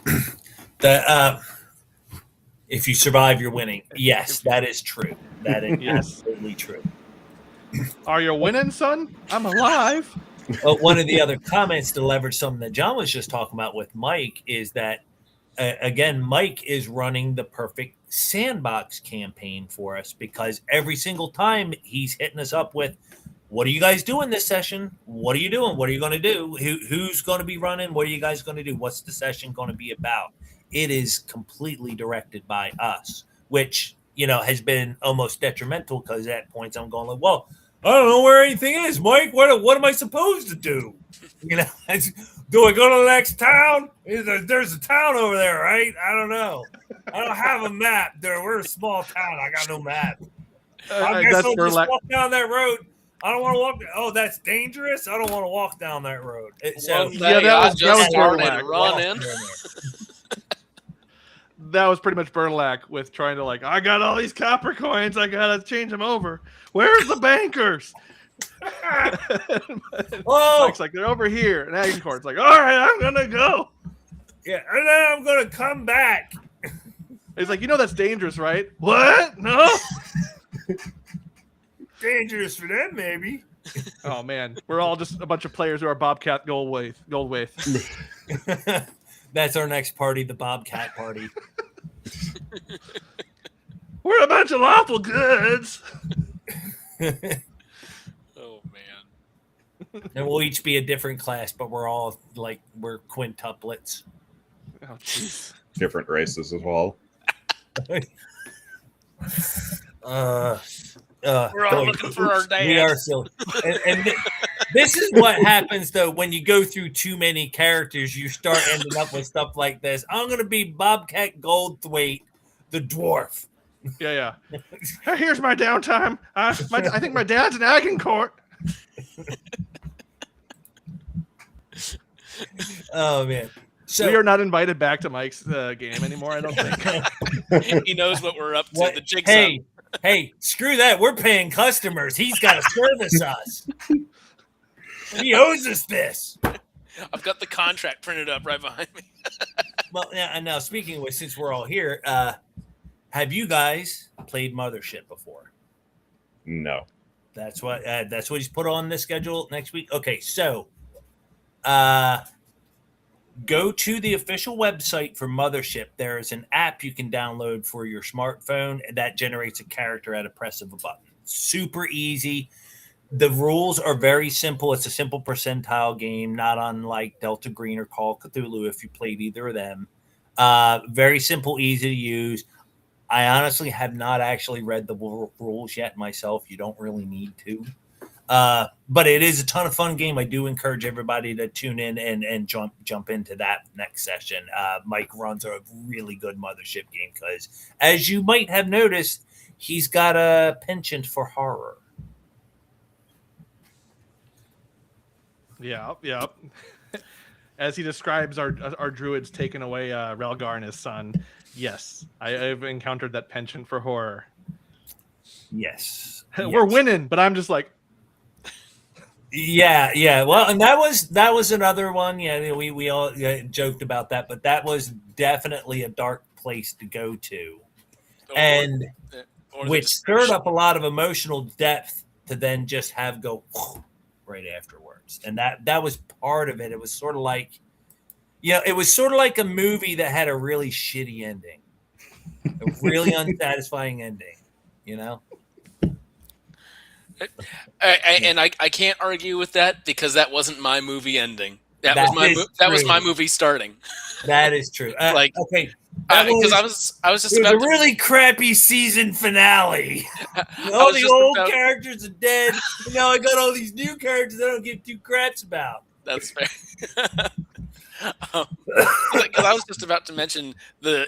if you survive, you're winning. Yes, that is true. That is absolutely true. Are you winning, son? I'm alive. One of the other comments to leverage something that John was just talking about with Mike is that, again, Mike is running the perfect sandbox campaign for us, because every single time he's hitting us up with, what are you guys doing this session? What are you doing? What are you going to do? Who's going to be running? What are you guys going to do? What's the session going to be about? It is completely directed by us, which, has been almost detrimental, because at points I'm going like, well, I don't know where anything is, Mike. What am I supposed to do? Do I go to the next town? There's a town over there, right? I don't know. I don't have a map. We're a small town. I got no map. I guess I'll just walk down that road. I don't want to walk. Oh, that's dangerous. I don't want to walk down that road. That was pretty much Berlac with trying to I got all these copper coins. I gotta change them over. Where's the bankers? Mike's like, they're over here. And Agincourt's like, all right, I'm gonna go. Yeah, and then I'm gonna come back. He's like, that's dangerous, right? What? No. Dangerous for them, maybe. Oh man, we're all just a bunch of players who are Bobcat Goldthwait. That's our next party, the Bobcat party. We're a bunch of lawful goods. Oh man. And we'll each be a different class, but we're all we're quintuplets. Oh jeez. Different races as well. We're all looking for our dad. We are silly. And this is what happens, though, when you go through too many characters, you start ending up with stuff like this. I'm going to be Bobcat Goldthwait, the dwarf. Yeah. Hey, here's my downtime. I think my dad's in Agincourt. Oh, man. So we are not invited back to Mike's game anymore, I don't think. He knows what we're up to. The jigsaw. Hey, screw that. We're paying customers. He's got to service us. He owes us this. I've got the contract printed up right behind me. Well, and now speaking of which, since we're all here, have you guys played Mothership before? No. That's what he's put on the schedule next week. Okay, so go to the official website for Mothership. There is an app you can download for your smartphone that generates a character at a press of a button. Super easy. The rules are very simple. It's a simple percentile game, not unlike Delta Green or Call of Cthulhu if you played either of them. Very simple, easy to use. I honestly have not actually read the rules yet myself. You don't really need to. But it is a ton of fun game. I do encourage everybody to tune in and jump into that next session. Mike runs a really good Mothership game because, as you might have noticed, he's got a penchant for horror. Yeah. As he describes our druids taking away Relgar and his son, yes, I've encountered that penchant for horror. Yes. We're winning, but I'm just like, yeah. Well, and that was another one. Yeah, we all joked about that, but that was definitely a dark place to go to, and which stirred up a lot of emotional depth to then just have go right afterwards. And that was part of it. It was sort of like, it was sort of like a movie that had a really shitty ending, a really unsatisfying ending. And I can't argue with that because that wasn't my movie ending. That was my movie starting. That is true. Okay. Because I was just about a really crappy season finale. All the old characters are dead. And now I got all these new characters I don't give two craps about. That's fair. Because I was just about to mention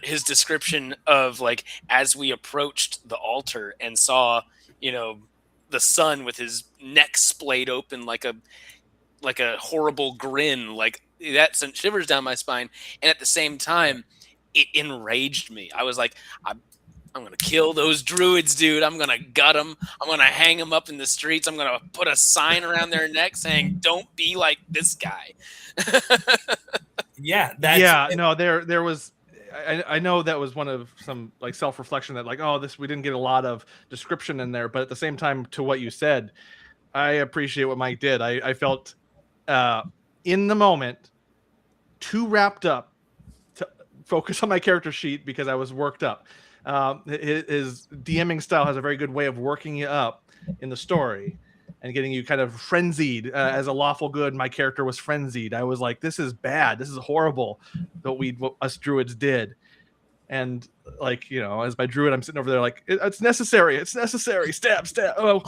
his description of as we approached the altar and saw the son with his neck splayed open like a horrible grin, that sent shivers down my spine. And at the same time, it enraged me. I was like, I'm going to kill those druids, dude. I'm going to gut them. I'm going to hang them up in the streets. I'm going to put a sign around their neck saying, "Don't be like this guy." Yeah. No, there was, I know that was one of some self-reflection that we didn't get a lot of description in there, but at the same time, to what you said, I appreciate what Mike did. I felt in the moment too wrapped up to focus on my character sheet because I was worked up. His DMing style has a very good way of working you up in the story and getting you kind of frenzied. As a lawful good, my character was frenzied. I was like, this is bad. This is horrible what us druids did. And as my druid, I'm sitting over there it's necessary. It's necessary. Stab. Oh.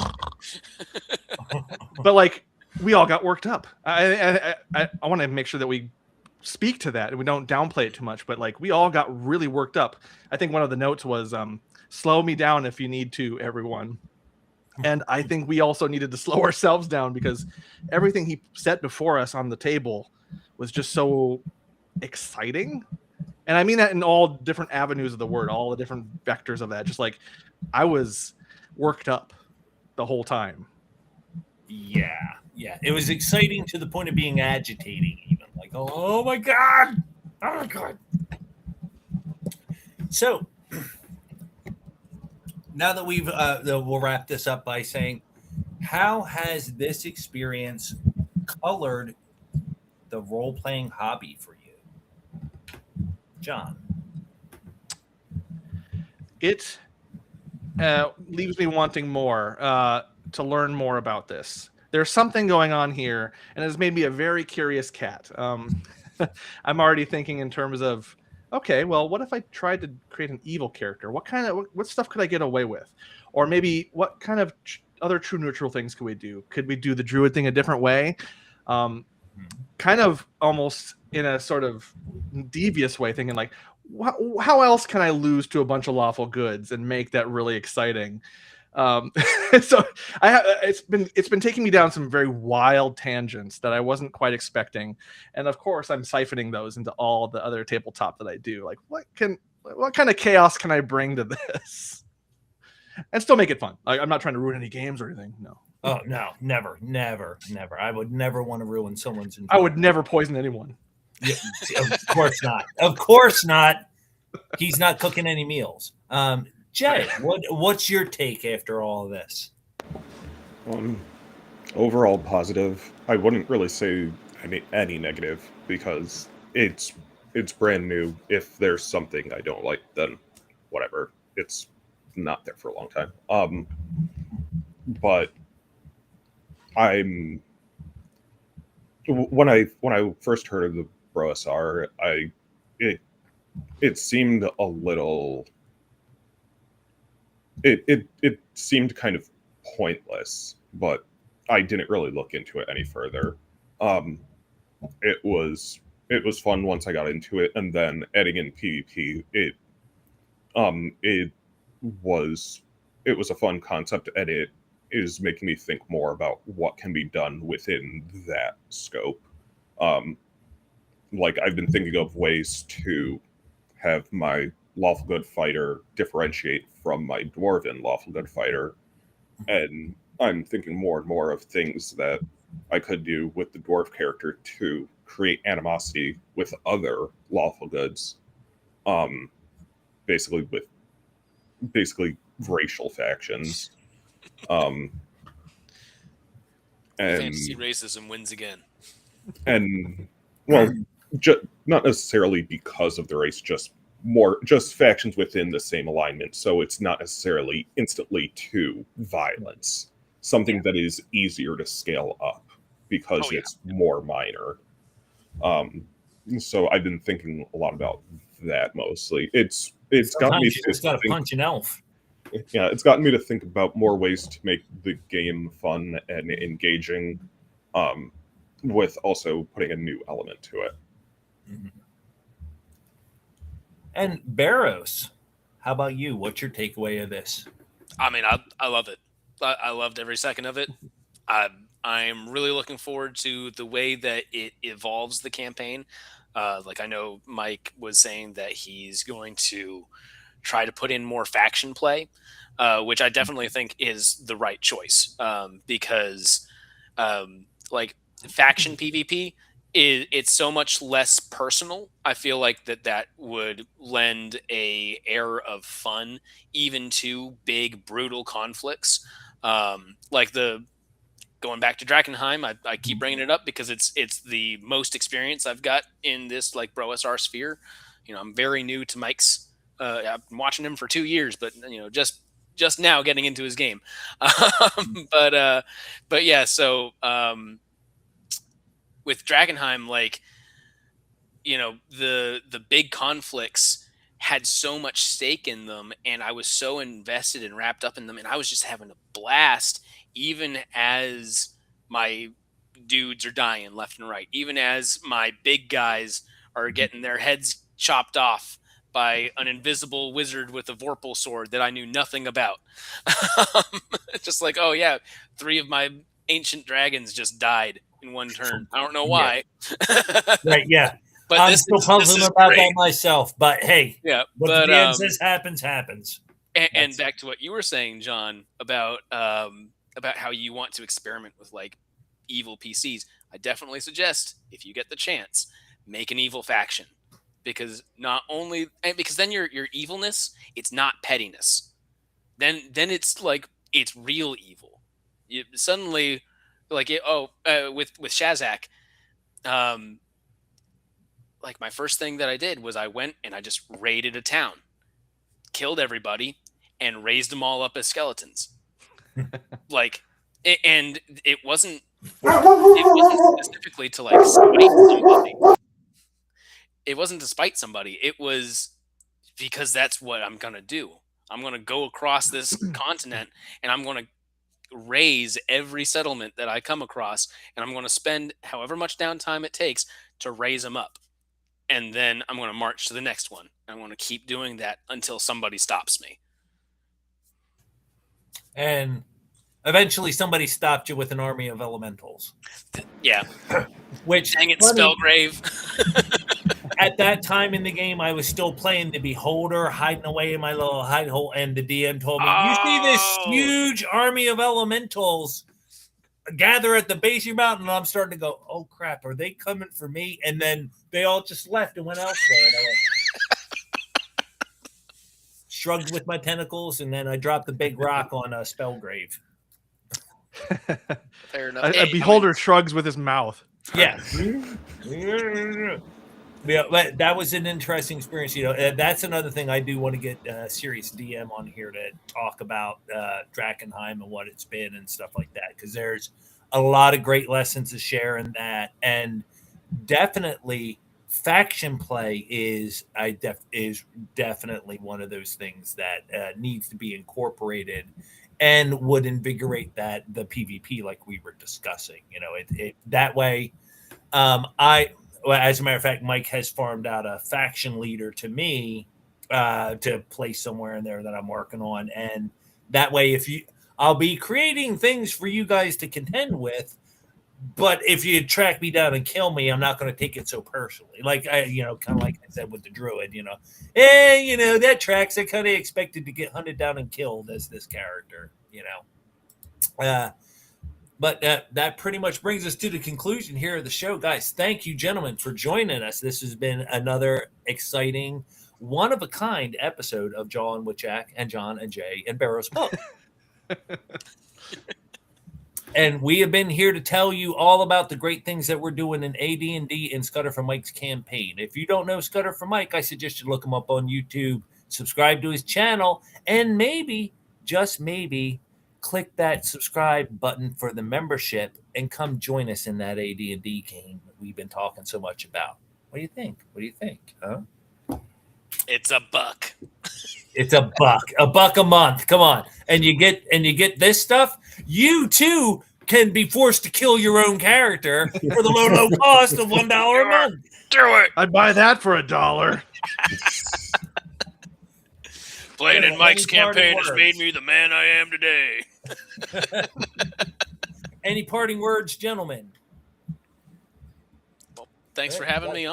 But we all got worked up. I want to make sure that we speak to that and we don't downplay it too much, but we all got really worked up. I think one of the notes was slow me down if you need to, everyone. And I think we also needed to slow ourselves down because everything he set before us on the table was just so exciting. And I mean that in all different avenues of the word, all the different vectors of that. Just I was worked up the whole time. Yeah. It was exciting to the point of being agitating, even oh my God. So Now that we'll wrap this up by saying, how has this experience colored the role playing hobby for you, John? It leaves me wanting more to learn more about this. There's something going on here, and it has made me a very curious cat. I'm already thinking in terms of, okay, well, what if I tried to create an evil character? What stuff could I get away with? Or maybe what kind of other true neutral things could we do? Could we do the druid thing a different way? Kind of almost in a sort of devious way, thinking like, how else can I lose to a bunch of lawful goods and make that really exciting? So it's been taking me down some very wild tangents that I wasn't quite expecting, and of course I'm siphoning those into all the other tabletop that I do. Like, what kind of chaos can I bring to this, and still make it fun? I'm not trying to ruin any games or anything. No. Oh no, never. I would never want to ruin someone's. I would never poison anyone. Yeah, of course not. Of course not. He's not cooking any meals. Jay, what's your take after all of this? Overall positive. I wouldn't really say any negative because it's brand new. If there's something I don't like, then whatever. It's not there for a long time. But when I first heard of the BroSR, it seemed a little. It seemed kind of pointless, but I didn't really look into it any further. It was fun once I got into it, and then adding in PvP, it was a fun concept, and it is making me think more about what can be done within that scope. Like, I've been thinking of ways to have my lawful good fighter differentiate from my dwarven lawful good fighter, and I'm thinking more and more of things that I could do with the dwarf character to create animosity with other lawful goods, basically racial factions. And Fantasy racism wins again. And well, not necessarily because of the race, just factions within the same alignment. So it's not necessarily instantly to violence. Something that is easier to scale up because it's more minor. So I've been thinking a lot about that mostly. It's gotten me to got to punch an elf. Yeah, it's gotten me to think about more ways to make the game fun and engaging, with also putting a new element to it. Mm-hmm. And Barrows, how about you? What's your takeaway of this? I mean, I love it. I loved every second of it. I'm really looking forward to the way that it evolves the campaign. Like, I know Mike was saying that he's going to try to put in more faction play, which I definitely think is the right choice, because like faction PvP it's so much less personal. I feel like that would lend a air of fun even to big brutal conflicts, like the going back to Drakenheim. I keep bringing it up because it's the most experience I've got in this like BroSR sphere. You know, I'm very new to Mike's. I've been watching him for 2 years, but you know, just now getting into his game. But yeah, so with Drakenheim, like, you know, the big conflicts had so much stake in them, and I was so invested and wrapped up in them, and I was just having a blast, even as my dudes are dying left and right, even as my big guys are getting their heads chopped off by an invisible wizard with a Vorpal sword that I knew nothing about. Just like, oh yeah, 3 of my ancient dragons just died in one turn. I don't know why. Yeah. Right, yeah. But I'm still puzzling about that myself. But hey, yeah, what the DM says happens. And back to what you were saying, John, about how you want to experiment with like evil PCs. I definitely suggest, if you get the chance, make an evil faction, because then your evilness, it's not pettiness. then it's like it's real evil. You suddenly like with Shazak, like my first thing that I did was I went and I just raided a town, killed everybody, and raised them all up as skeletons. Like, and it wasn't specifically to like spite somebody. It wasn't to spite somebody. It was because that's what I'm gonna do. I'm gonna go across this continent and I'm gonna raise every settlement that I come across, and I'm going to spend however much downtime it takes to raise them up. And then I'm going to march to the next one. I'm going to keep doing that until somebody stops me. And eventually somebody stopped you with an army of elementals. Yeah. Which, dang it, Spellgrave. At that time in the game, I was still playing the Beholder, hiding away in my little hide hole, and the DM told me, you see this huge army of elementals gather at the base of your mountain, and I'm starting to go, oh crap, are they coming for me? And then they all just left and went elsewhere. And I went, shrugged with my tentacles, and then I dropped the big rock on Spellgrave. Fair enough. A beholder shrugs with his mouth. Yeah. Yeah, but that was an interesting experience. You know, that's another thing I do want to get Serious DM on here to talk about Drakkenheim and what it's been and stuff like that, because there's a lot of great lessons to share in that, and definitely faction play is definitely one of those things that needs to be incorporated and would invigorate the PvP like we were discussing. You know, it that way. As a matter of fact, Mike has farmed out a faction leader to me to place somewhere in there that I'm working on, and that way, I'll be creating things for you guys to contend with. But if you track me down and kill me, I'm not going to take it so personally. Like kind of like I said with the druid, that tracks. I kind of expected to get hunted down and killed as this character, But that pretty much brings us to the conclusion here of the show, guys. Thank you, gentlemen, for joining us. This has been another exciting, one-of-a-kind episode of Jawin with Jack and John and Jay and Barrow's Book. And we have been here to tell you all about the great things that we're doing in AD&D and Scudder for Mike's campaign. If you don't know Scudder for Mike, I suggest you look him up on YouTube, subscribe to his channel, and maybe, just maybe, click that subscribe button for the membership and come join us in that AD&D game that we've been talking so much about. What do you think? Huh? It's $1. It's $1 a month. Come on. And you get this stuff. You too can be forced to kill your own character for the low cost of $1 a month. Do it. I'd buy that for $1. Playing in Mike's campaign has made me the man I am today. Any parting words, gentlemen? Well, thanks for having me on.